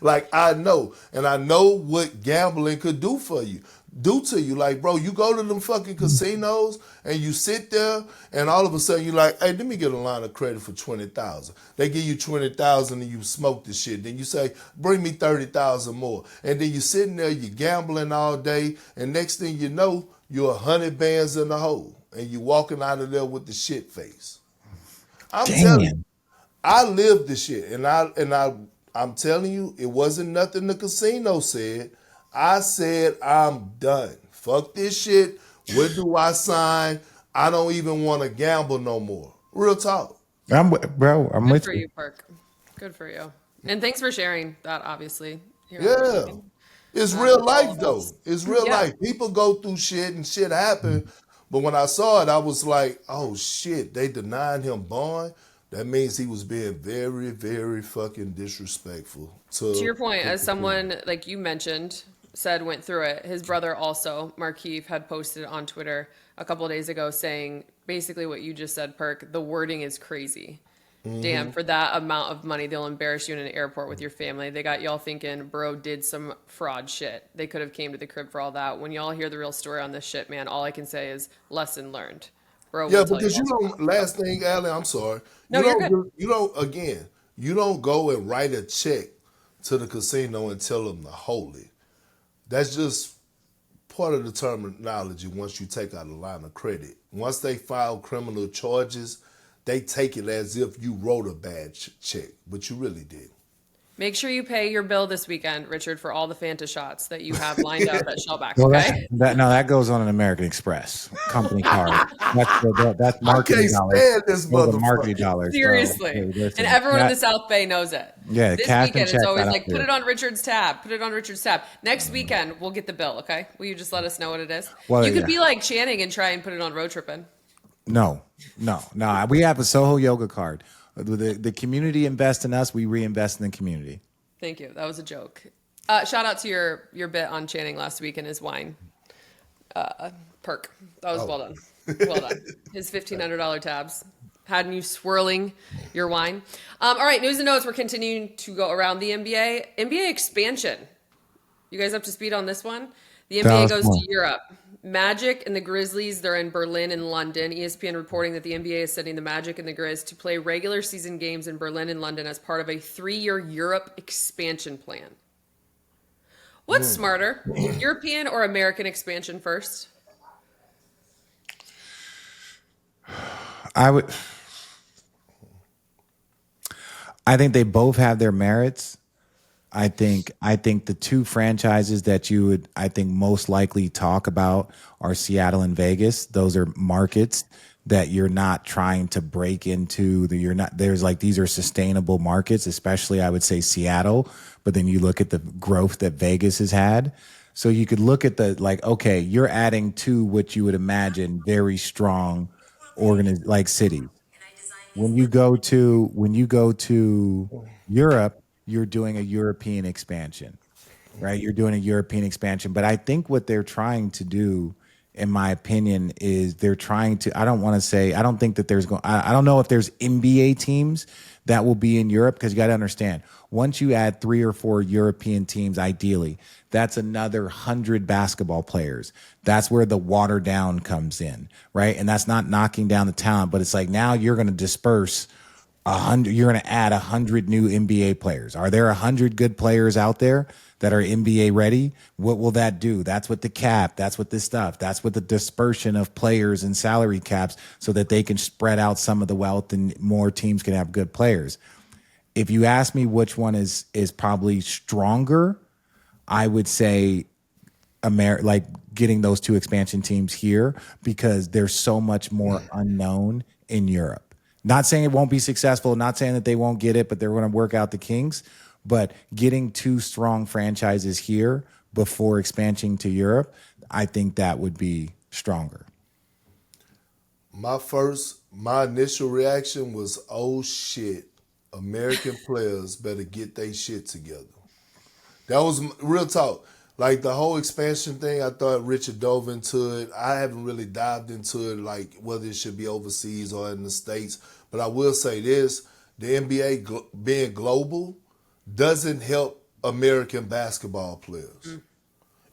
Like I know. And I know what gambling could do to you. Like, bro, you go to them fucking casinos and you sit there and all of a sudden you're like, hey, let me get a line of credit for $20,000. They give you $20,000 and you smoke the shit. Then you say, bring me $30,000 more. And then you're sitting there, you're gambling all day, and next thing you know, you're 100 bands in the hole. and you walking out of there with the shit face. I'm Damn. telling you, I lived the shit, and I'm telling you, it wasn't nothing the casino said. I said I'm done. Fuck this shit. Where do I sign? I don't even want to gamble no more. Real talk. I'm Good with for you. you, Perk. Good for you. And thanks for sharing that, obviously. Here on Yeah. Road It's Trippin. real With all life of though. us. It's real Yeah. life. People go through shit and shit happen. But when I saw it, I was like, oh shit, they denied him bond. That means he was being very, very fucking disrespectful To to your point, the as casino. someone like you mentioned said went through it, his brother also, Markeith, had posted on Twitter a couple of days ago saying basically what you just said, Perk. The wording is crazy. Damn, for that amount of money, they'll embarrass you in an airport with your family. They got y'all thinking, bro did some fraud shit. They could have came to the crib for all that. When y'all hear the real story on this shit, man, all I can say is lesson learned. Bro will Yeah, tell you because you all sorts don't. of stuff. Last thing, Allie, I'm sorry. No, you're good. You don't. Again, you don't go and write a check to the casino and tell them to hold it. That's just part of the terminology. Once you take out a line of credit, once they file criminal charges, they take it as if you wrote a bad check, but you really did. Make sure you pay your bill this weekend, Richard, for all the Fanta shots that you have lined up at Shellbacks, Well, okay? that goes on an American Express company card. That's I marketing can't dollars. stand this Those are marketing motherfucker. dollars. So Seriously. hey, And listen, everyone in the South Bay knows it. yeah, This cash and weekend, it's checks. I always don't like, do put it. it on Richard's tab. Put it on Richard's tab. Next weekend, we'll get the bill, okay? Will you just let us know what it is? Well, You could yeah. be like Channing and try and put it on Road Trippin. No. We have a Soho yoga card. The community invests in us. We reinvest in the community. Thank you. That was a joke. Shout out to your bit on Channing last week and his wine. Perk. That was well done. Well done. His $1,500 tabs had you swirling your wine. All right, news and notes. We're continuing to go around the NBA. NBA expansion. You guys up to speed on this one? The That NBA was goes fun. to Europe. Magic and the Grizzlies, they're in Berlin and London. ESPN reporting that the NBA is sending the Magic and the Grizz to play regular season games in Berlin and London as part of a 3-year Europe expansion plan. What's smarter, European or American expansion first? I think they both have their merits. I think the two franchises that you would most likely talk about are Seattle and Vegas. Those are markets that you're not trying to break into. These are sustainable markets, especially I would say Seattle. But then you look at the growth that Vegas has had. So you could look at okay, you're adding to what you would imagine very strong cities. When you go to Europe, you're doing a European expansion, right? You're doing a European expansion. But I think what they're trying to do, in my opinion, is they're trying to. I don't think that I don't know if there's NBA teams that will be in Europe, because you got to understand, once you add 3 or 4 European teams, ideally, that's another 100 basketball players. That's where the water down comes in, right? And that's not knocking down the talent, but it's like now you're going to disperse 100. You're going to add 100 new NBA players. Are there 100 good players out there that are NBA ready? What will that do? That's what the cap. That's what this stuff. That's what the dispersion of players and salary caps, so that they can spread out some of the wealth and more teams can have good players. If you ask me which one is probably stronger, I would say getting those 2 expansion teams here, because there's so much more unknown in Europe. Not saying it won't be successful, not saying that they won't get it, but they're going to work out the kinks. But getting 2 strong franchises here before expansion to Europe, I think that would be stronger. My initial reaction was, oh shit, American players better get their shit together. That was real talk. Like the whole expansion thing, I thought Richard dove into it. I haven't really dived into it, like whether it should be overseas or in the States. But I will say this, the NBA being global doesn't help American basketball players.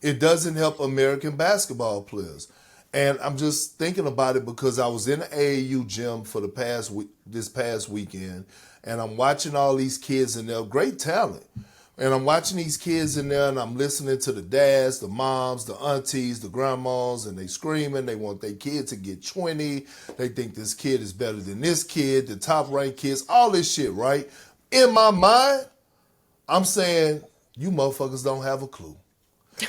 It doesn't help American basketball players. And I'm just thinking about it because I was in the AAU gym for this past weekend, and I'm watching all these kids, and they're great talent. And I'm watching these kids in there, and I'm listening to the dads, the moms, the aunties, the grandmas, and they screaming. They want their kid to get 20. They think this kid is better than this kid, the top-ranked kids, all this shit, right? In my mind, I'm saying, you motherfuckers don't have a clue.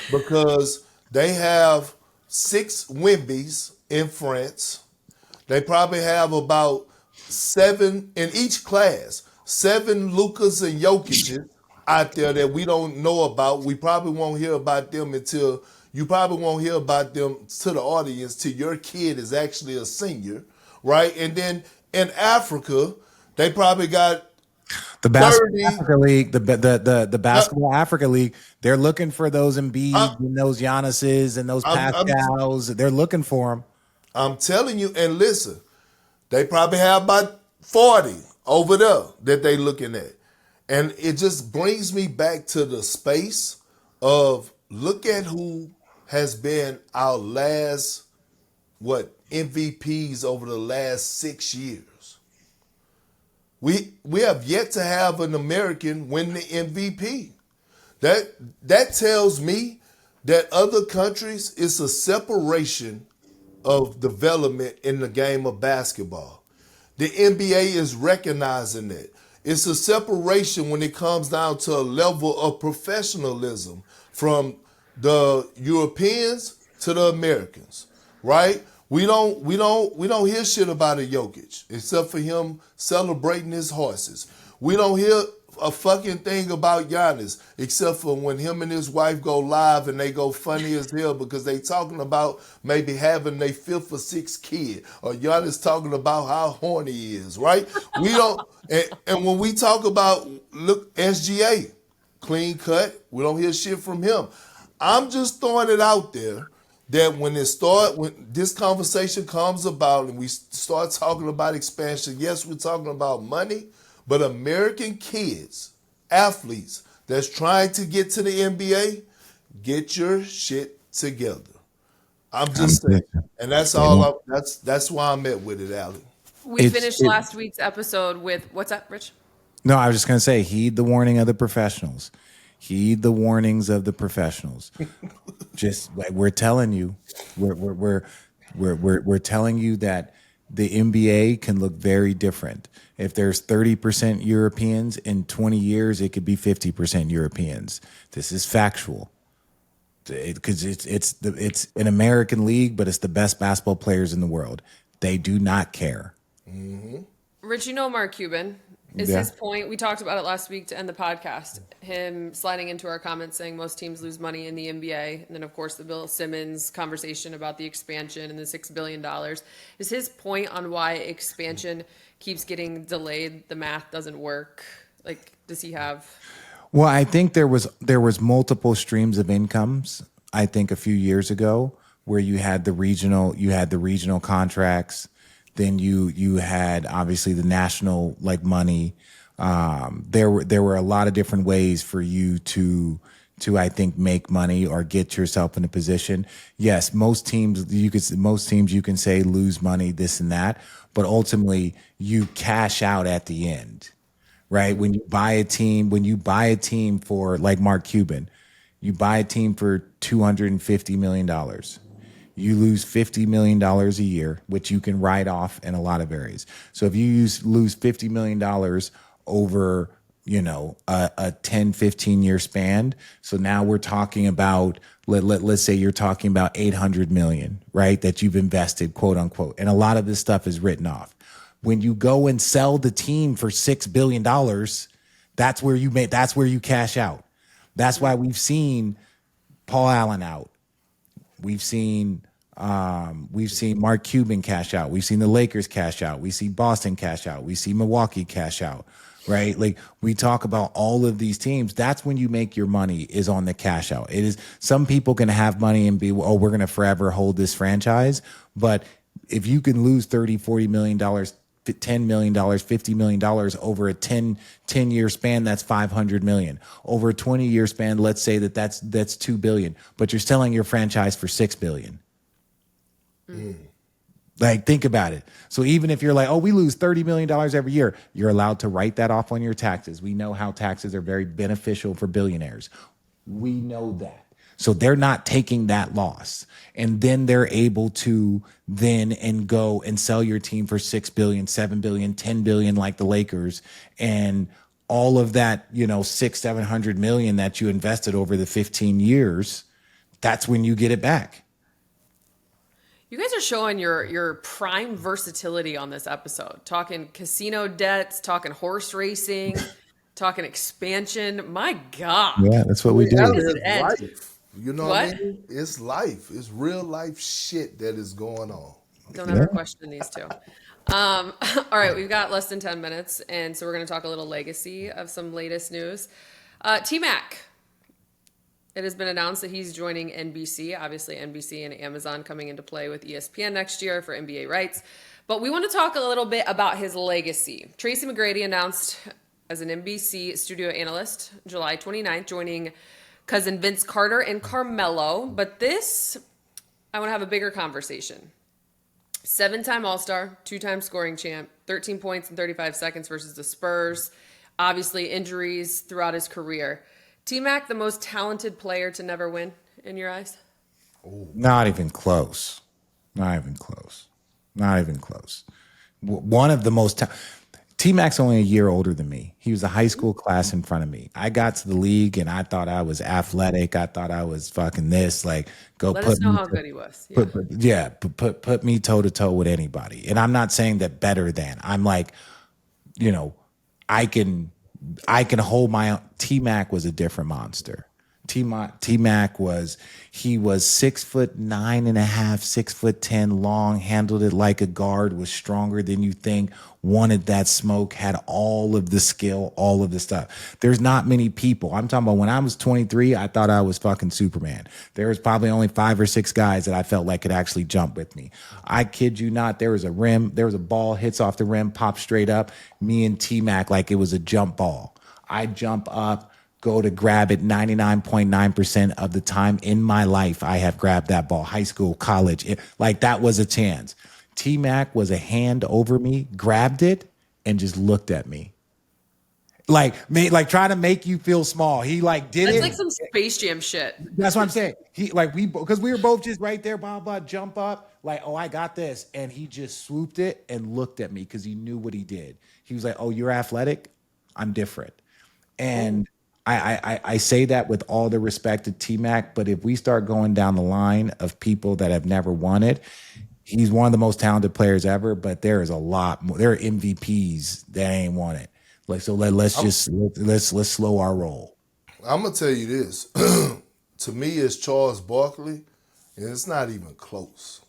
Because they have 6 Wembies in France. They probably have about 7 in each class, 7 Lucas and Jokic's out there that we don't know about. We probably won't hear about them until you probably won't hear about them to the audience till your kid is actually a senior, right? And then in Africa, they probably got the Basketball Africa League, the Basketball Africa League. They're looking for those Embiid and those Giannis's and those Pascals. They're looking for them. I'm telling you, and listen, they probably have about 40 over there that they looking at. And it just brings me back to the space of look at who has been our last, MVPs over the last 6 years. We have yet to have an American win the MVP. That tells me that other countries, it's a separation of development in the game of basketball. The NBA is recognizing that. It's a separation when it comes down to a level of professionalism from the Europeans to the Americans, right? We don't hear shit about a Jokic except for him celebrating his horses. We don't hear a fucking thing about Giannis except for when him and his wife go live and they go funny as hell because they talking about maybe having their 5th or 6th kid, or Giannis talking about how horny he is, right? We don't, and when we talk about, look, SGA, clean cut, we don't hear shit from him. I'm just throwing it out there that when this conversation comes about and we start talking about expansion, yes, we're talking about money, but American kids, athletes that's trying to get to the NBA, get your shit together. I'm just saying, and that's all. That's why I'm at with it, Allie. We finished last week's episode with what's that, Rich? No, I was just going to say, heed the warning of the professionals. Heed the warnings of the professionals. Just like we're telling you, we're telling you that the NBA can look very different. If there's 30% Europeans in 20 years, it could be 50% Europeans. This is factual. Because it's an American league, but it's the best basketball players in the world. They do not care. Mm-hmm. Rich, you know Mark Cuban. Is his point, we talked about it last week to end the podcast, him sliding into our comments saying most teams lose money in the NBA. And then, of course, the Bill Simmons conversation about the expansion and the $6 billion. Is his point on why expansion keeps getting delayed, the math doesn't work? Like, does he have... Well, I think there was multiple streams of incomes. I think a few years ago where you had the regional contracts. Then you had obviously the national money. There were a lot of different ways for you to I think make money or get yourself in a position. Yes, most teams you can say lose money, this and that, but ultimately you cash out at the end, right? When you buy a team for like Mark Cuban, you buy a team for $250 million. You lose $50 million a year, which you can write off in a lot of areas. So if you lose $50 million over, a 10, 15 year span. So now we're talking about, let's say you're talking about 800 million, right? That you've invested, quote unquote. And a lot of this stuff is written off. When you go and sell the team for $6 billion, that's where you cash out. That's why we've seen Paul Allen out. We've seen Mark Cuban cash out. We've seen the Lakers cash out. We see Boston cash out. We see Milwaukee cash out, right? Like we talk about all of these teams. That's when you make your money is on the cash out. It is some people can have money and be, we're going to forever hold this franchise. But if you can lose $30, $40 million, $10 million, $50 million over a 10 year span, that's $500 million. Over a 20 year span, let's say that's $2 billion, but you're selling your franchise for $6 billion. Like, think about it. So even if you're like, oh, we lose $30 million every year, you're allowed to write that off on your taxes. We know how taxes are very beneficial for billionaires. We know that. So they're not taking that loss. And then they're able to then and go and sell your team for 6 billion, 7 billion, 10 billion like the Lakers. And all of that, 600-700 million that you invested over the 15 years, that's when you get it back. You guys are showing your prime versatility on this episode. Talking casino debts, talking horse racing, talking expansion. My God. Yeah, that's what we do. It's life. You know what I mean? It's life. It's real life shit that is going on. Don't ever question these two. All right, we've got less than 10 minutes, and so we're going to talk a little legacy of some latest news. T-Mac. It has been announced that he's joining NBC, obviously NBC and Amazon coming into play with ESPN next year for NBA rights. But we want to talk a little bit about his legacy. Tracy McGrady announced as an NBC studio analyst July 29th, joining cousin Vince Carter and Carmelo. But this, I want to have a bigger conversation. 7-time All-Star, 2-time scoring champ, 13 points in 35 seconds versus the Spurs. Obviously injuries throughout his career. T-Mac, the most talented player to never win in your eyes? Not even close. Not even close. Not even close. One of the most T-Mac's only a year older than me. He was a high school class in front of me. I got to the league and I thought I was athletic. I thought I was fucking this. Like, go Let put us know me how good he was. Yeah. Put me toe to toe with anybody. And I'm not saying that better than. I'm like, I can hold my own. T-Mac was a different monster. T-Mac was 6'9.5", 6'10", long, handled it like a guard, was stronger than you think, wanted that smoke, had all of the skill, all of the stuff. There's not many people. I'm talking about when I was 23, I thought I was fucking Superman. There was probably only 5 or 6 guys that I felt like could actually jump with me. I kid you not, there was a ball, hits off the rim, pops straight up, me and T-Mac like it was a jump ball. I jump up, go to grab it 99.9% of the time in my life. I have grabbed that ball, high school, college, like that was a chance. T-Mac was a hand over me, grabbed it, and just looked at me. Like trying to make you feel small. He did it. That's like some Space Jam shit. That's what I'm saying. Because we were both just right there, blah, blah, jump up, like, oh, I got this. And he just swooped it and looked at me because he knew what he did. He was like, oh, you're athletic? I'm different. And I say that with all the respect to T-Mac, but if we start going down the line of people that have never won it, he's one of the most talented players ever, but there is a lot more. There are MVPs that ain't won it. Let's slow our roll. I'm gonna tell you this. To me, it's Charles Barkley, and it's not even close.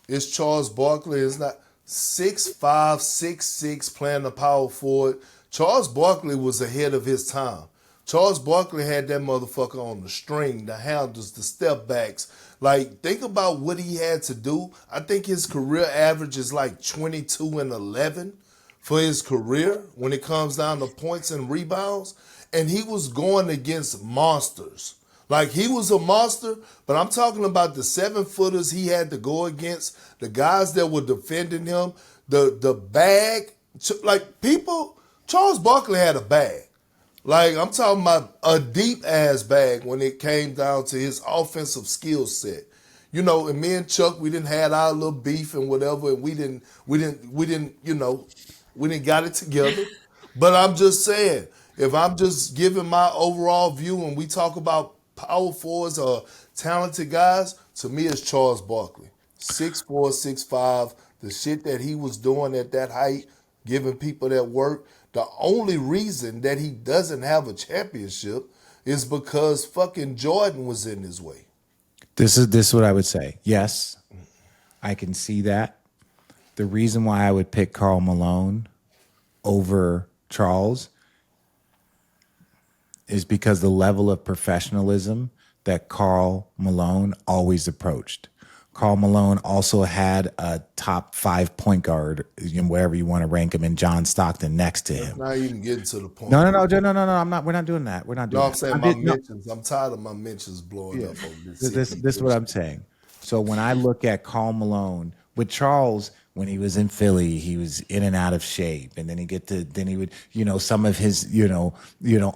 It's Charles Barkley. It's not 6'5", 6'6", playing the power forward. Charles Barkley was ahead of his time. Charles Barkley had that motherfucker on the string, the handles, the step backs. Like, think about what he had to do. I think his career average is like 22 and 11 for his career when it comes down to points and rebounds. And he was going against monsters. Like, he was a monster, but I'm talking about the 7-footers he had to go against, the guys that were defending him, the bag. Like, people, Charles Barkley had a bag. Like, I'm talking about a deep-ass bag when it came down to his offensive skill set. And me and Chuck, we didn't have our little beef and whatever, and we didn't got it together. But I'm just saying, if I'm just giving my overall view and we talk about power forwards or talented guys, to me it's Charles Barkley. 6'4", 6'5", the shit that he was doing at that height, giving people that work. The only reason that he doesn't have a championship is because fucking Jordan was in his way. This is what I would say. Yes, I can see that. The reason why I would pick Karl Malone over Charles is because the level of professionalism that Karl Malone always approached. Karl Malone also had a top 5 point guard, whatever you want to rank him, in John Stockton next to him. Not even getting to the point. No. I'm not. We're not doing that. We're not doing. No, I'm saying my mentions. I'm tired of my mentions blowing up on this. This is what I'm saying. So when I look at Karl Malone, With Charles, when he was in Philly, he was in and out of shape, and then he would, some of his,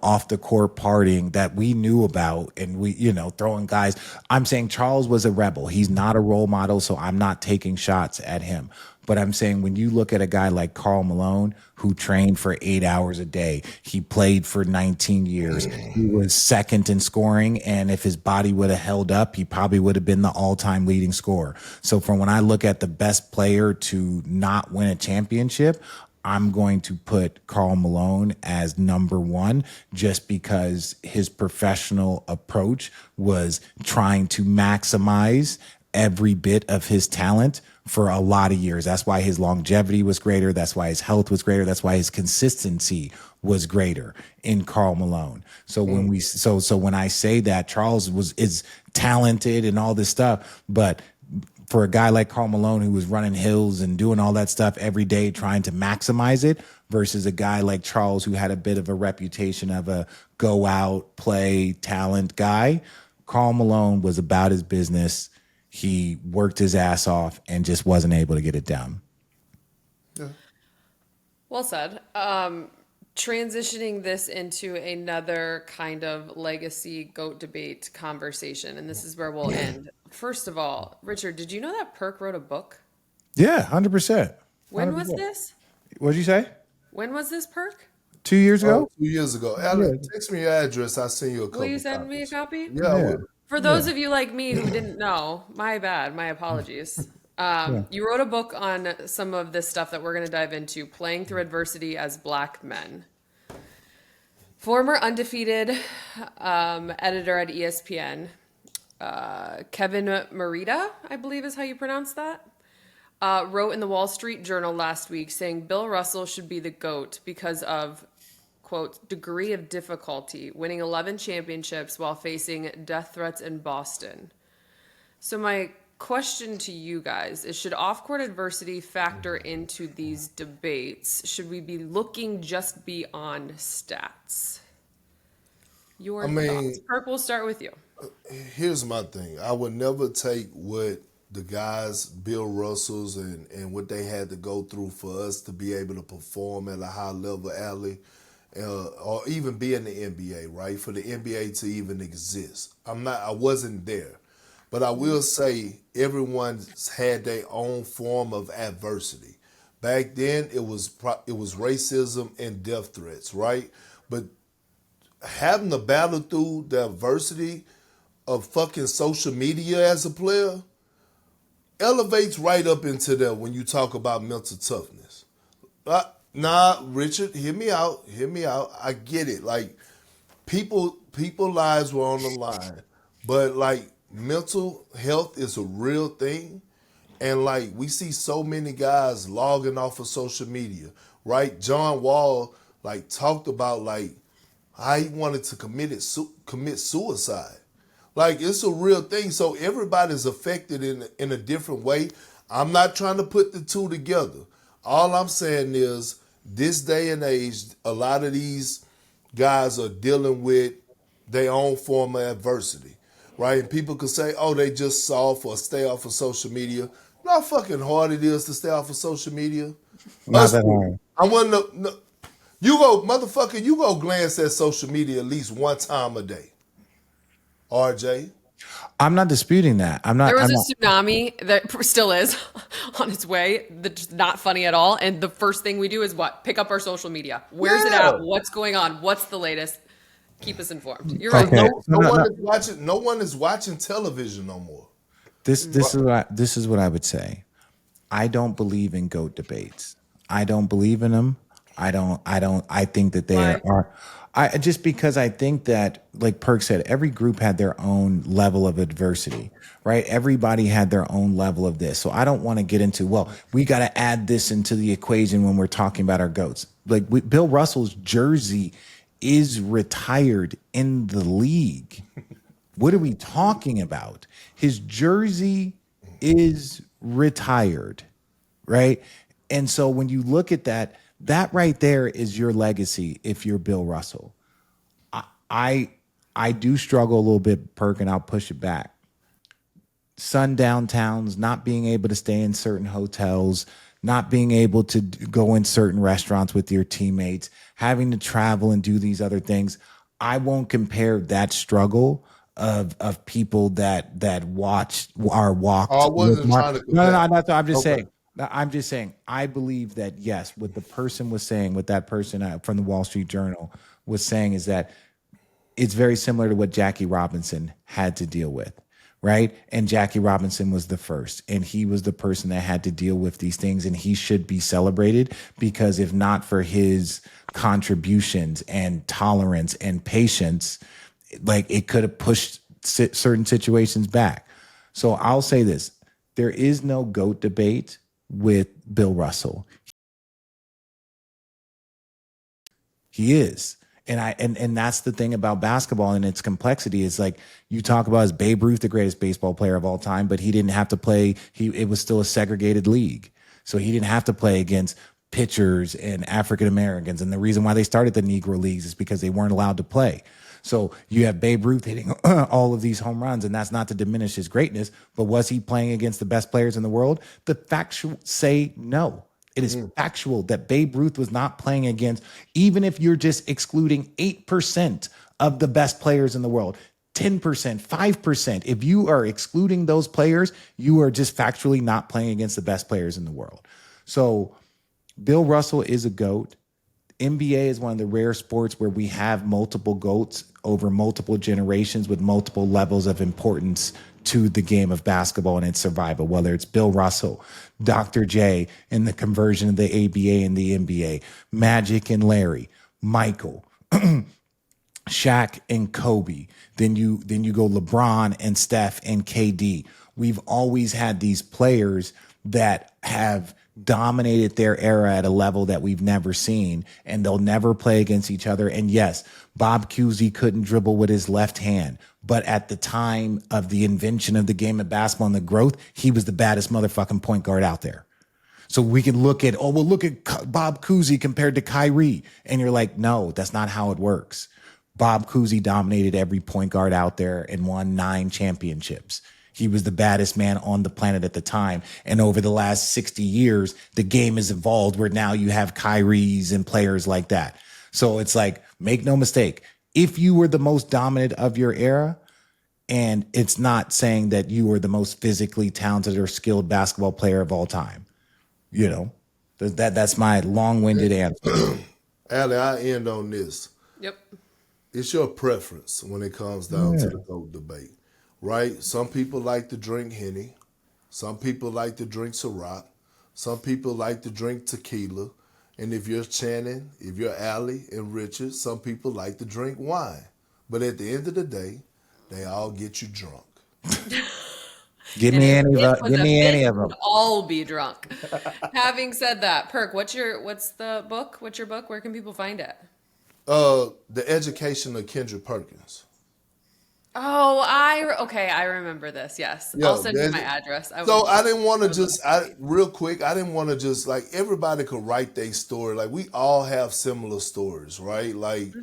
off the court partying that we knew about, and we, throwing guys. I'm saying Charles was a rebel. He's not a role model, so I'm not taking shots at him. But I'm saying when you look at a guy like Karl Malone, who trained for 8 hours a day, he played for 19 years, he was second in scoring, and if his body would have held up, he probably would have been the all-time leading scorer. So from when I look at the best player to not win a championship, I'm going to put Karl Malone as number one, just because his professional approach was trying to maximize every bit of his talent for a lot of years. That's why his longevity was greater. That's why his health was greater. That's why his consistency was greater in Karl Malone. So when I say that Charles is talented and all this stuff, but for a guy like Karl Malone, who was running hills and doing all that stuff every day, trying to maximize it, versus a guy like Charles, who had a bit of a reputation of a go out, play, talent guy, Karl Malone was about his business. He worked his ass off and just wasn't able to get it down. Yeah. Well said. Transitioning this into another kind of legacy GOAT debate conversation, and this is where we'll end. First of all, Richard, did you know that Perk wrote a book? Yeah, 100%. When was this? What'd you say? When was this, Perk? 2 years ago? 2 years ago. Alex, text me your address. I'll send you a couple. Will you send me a copy? Yeah, I will. For those of you like me who didn't know, my bad, my apologies. You wrote a book on some of this stuff that we're going to dive into, playing through adversity as Black men. Former undefeated editor at ESPN, Kevin Merida, I believe is how you pronounce that, wrote in the Wall Street Journal last week saying Bill Russell should be the GOAT because of, quote, degree of difficulty, winning 11 championships while facing death threats in Boston. So my question to you guys is, should off-court adversity factor into these debates? Should we be looking just beyond stats? Your thoughts. Perk, we'll start with you. Here's my thing. I would never take what the guys, Bill Russells, and what they had to go through for us to be able to perform at a high level, Allie, or even be in the NBA, right? For the NBA to even exist. I wasn't there. But I will say everyone's had their own form of adversity. Back then, it was racism and death threats, right? But having to battle through the adversity of fucking social media as a player elevates right up into there when you talk about mental toughness. Nah, Richard, hear me out. I get it. Like, people lives were on the line. But, like, mental health is a real thing. And, like, we see so many guys logging off of social media, right? John Wall, like, talked about, like, how he wanted to commit suicide. Like, it's a real thing. So everybody's affected in a different way. I'm not trying to put the two together. All I'm saying is, this day and age, a lot of these guys are dealing with their own form of adversity, right? And people could say, oh, they just soft or stay off of social media. You know how fucking hard it is to stay off of social media? Not that hard. I want to know. You go glance at social media at least one time a day. RJ? I'm not disputing that. There was a tsunami that still is on its way. That's not funny at all. And the first thing we do is what? Pick up our social media. Where's it at? What's going on? What's the latest? Keep us informed. You're right. Okay. No one is watching television no more. This is what I would say. I don't believe in GOAT debates. I don't believe in them. I think that they are. Just because I think that, like Perk said, every group had their own level of adversity, right? Everybody had their own level of this. So I don't want to get into, well, we got to add this into the equation when we're talking about our GOATs. Like Bill Russell's jersey is retired in the league. What are we talking about? His jersey is retired, right? And so when you look at that, that right there is your legacy if you're Bill Russell. I do struggle a little bit, Perk, and I'll push it back. sundown towns, not being able to stay in certain hotels, not being able to go in certain restaurants with your teammates, having to travel and do these other things. I won't compare that struggle of people that watched or walked I with wasn't Mark. trying to No, no, compare. no. That's what I'm just Okay. saying. I'm just saying. I believe that yes, what the person was saying, what that person from the Wall Street Journal was saying, is that it's very similar to what Jackie Robinson had to deal with, right? And Jackie Robinson was the first, and he was the person that had to deal with these things, and he should be celebrated because if not for his contributions and tolerance and patience, like it could have pushed certain situations back. So I'll say this: there is no GOAT debate with Bill Russell. He is. And that's the thing about basketball and its complexity is like you talk about as Babe Ruth, the greatest baseball player of all time, but he didn't have to play. It was still a segregated league. So he didn't have to play against pitchers and African Americans. And the reason why they started the Negro leagues is because they weren't allowed to play. So you have Babe Ruth hitting all of these home runs, and that's not to diminish his greatness, but was he playing against the best players in the world? The facts say no. It is factual that Babe Ruth was not playing against, even if you're just excluding 8% of the best players in the world, 10%, 5%. If you are excluding those players, you are just factually not playing against the best players in the world. So Bill Russell is a GOAT. NBA is one of the rare sports where we have multiple GOATs over multiple generations with multiple levels of importance to the game of basketball and its survival, whether it's Bill Russell, Dr. J in the conversion of the ABA and the NBA, Magic and Larry, Michael, Shaq and Kobe. Then you go LeBron and Steph and KD. We've always had these players that have dominated their era at a level that we've never seen, and they'll never play against each other. And yes, Bob Cousy couldn't dribble with his left hand, but at the time of the invention of the game of basketball and the growth, he was the baddest motherfucking point guard out there. So we can look at, look at Bob Cousy compared to Kyrie. And you're like, no, that's not how it works. Bob Cousy dominated every point guard out there and won 9 championships. He was the baddest man on the planet at the time. And over the last 60 years, the game has evolved where now you have Kyries and players like that. So it's like, make no mistake, if you were the most dominant of your era, and it's not saying that you were the most physically talented or skilled basketball player of all time, that's my long-winded answer. Allie, I end on this. Yep. It's your preference when it comes down to the GOAT debate, right? Some people like to drink Henny. Some people like to drink Ciroc. Some people like to drink tequila. And if you're Channing, if you're Allie and Richard, some people like to drink wine. But at the end of the day, they all get you drunk. Give And me if any this of was give a me bit, any of we'd them. all be drunk. Having said that, Perk, what's the book? What's your book? Where can people find it? The Education of Kendrick Perkins. Oh, I remember this. Yes, Yeah, I'll send you my address. so I didn't want to real quick, I didn't want to just like everybody could write their story. Like we all have similar stories, right? Like,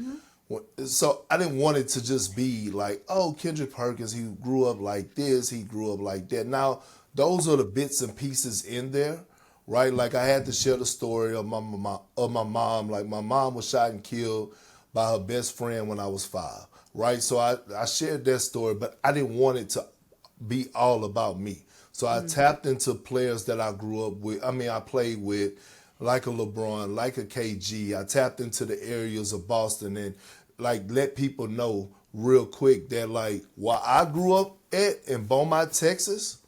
so I didn't want it to just be like, oh, Kendrick Perkins, he grew up like this, he grew up like that. Now, those are the bits and pieces in there, right? Like I had to share the story of my mom. Like my mom was shot and killed by her best friend when I was 5, right? So I shared that story, but I didn't want it to be all about me. So I tapped into players that I grew up with. I mean, I played with, like a LeBron, like a KG. I tapped into the areas of Boston and like let people know real quick that like while I grew up in Beaumont, Texas,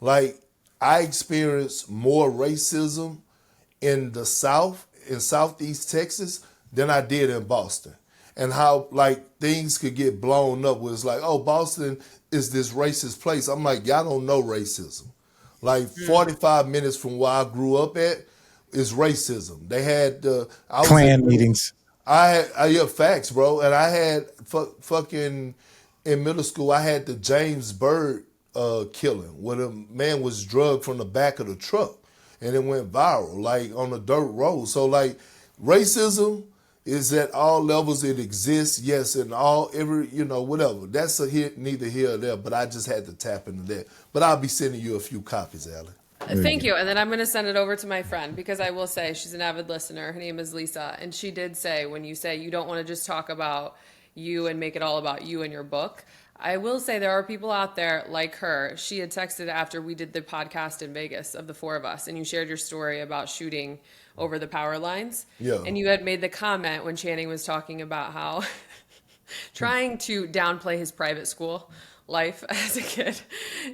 like I experienced more racism in the South, in Southeast Texas, than I did in Boston. And how like things could get blown up was like, oh, Boston is this racist place. I'm like, y'all don't know racism. Like 45 minutes from where I grew up at is racism. They had I was Clan in meetings. yeah, facts, bro. And I had fucking in middle school. I had the James Byrd killing, where the man was drugged from the back of the truck, and it went viral, like on a dirt road. So like, racism is at all levels it exists, yes, and whatever. That's neither here or there, but I just had to tap into that. But I'll be sending you a few copies, Allie. Thank you. And then I'm going to send it over to my friend because I will say she's an avid listener. Her name is Lisa. And she did say, when you say you don't want to just talk about you and make it all about you and your book, I will say there are people out there like her. She had texted after we did the podcast in Vegas of the four of us, and you shared your story about shooting over the power lines. Yeah. And you had made the comment when Channing was talking about how trying to downplay his private school life as a kid.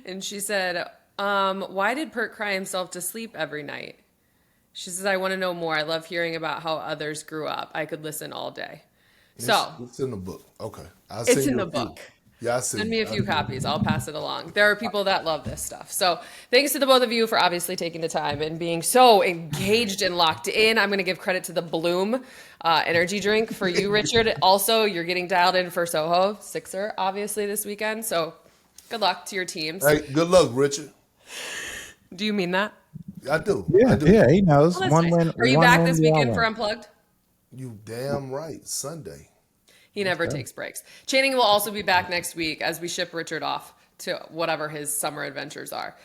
And she said, why did Perk cry himself to sleep every night? She says, I want to know more. I love hearing about how others grew up. I could listen all day. It's in the book. Okay. It's in the book. Yeah, Send me a few copies. I'll pass it along. There are people that love this stuff. So thanks to the both of you for obviously taking the time and being so engaged and locked in. I'm going to give credit to the Bloom energy drink for you, Richard. Also, you're getting dialed in for Soho, Sixer, obviously, this weekend. So good luck to your teams. Hey, good luck, Richard. Do you mean that? I do. Yeah, I do. yeah, he knows. Oh, One nice. win. Are you one back win, this we all weekend win. for Unplugged? You damn right. Sunday. He never takes breaks. Channing will also be back next week as we ship Richard off to whatever his summer adventures are.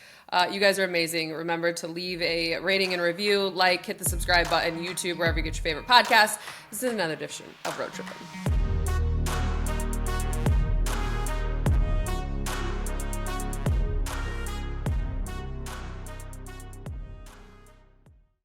You guys are amazing. Remember to leave a rating and review, hit the subscribe button, YouTube, wherever you get your favorite podcasts. This is another edition of Road Trippin.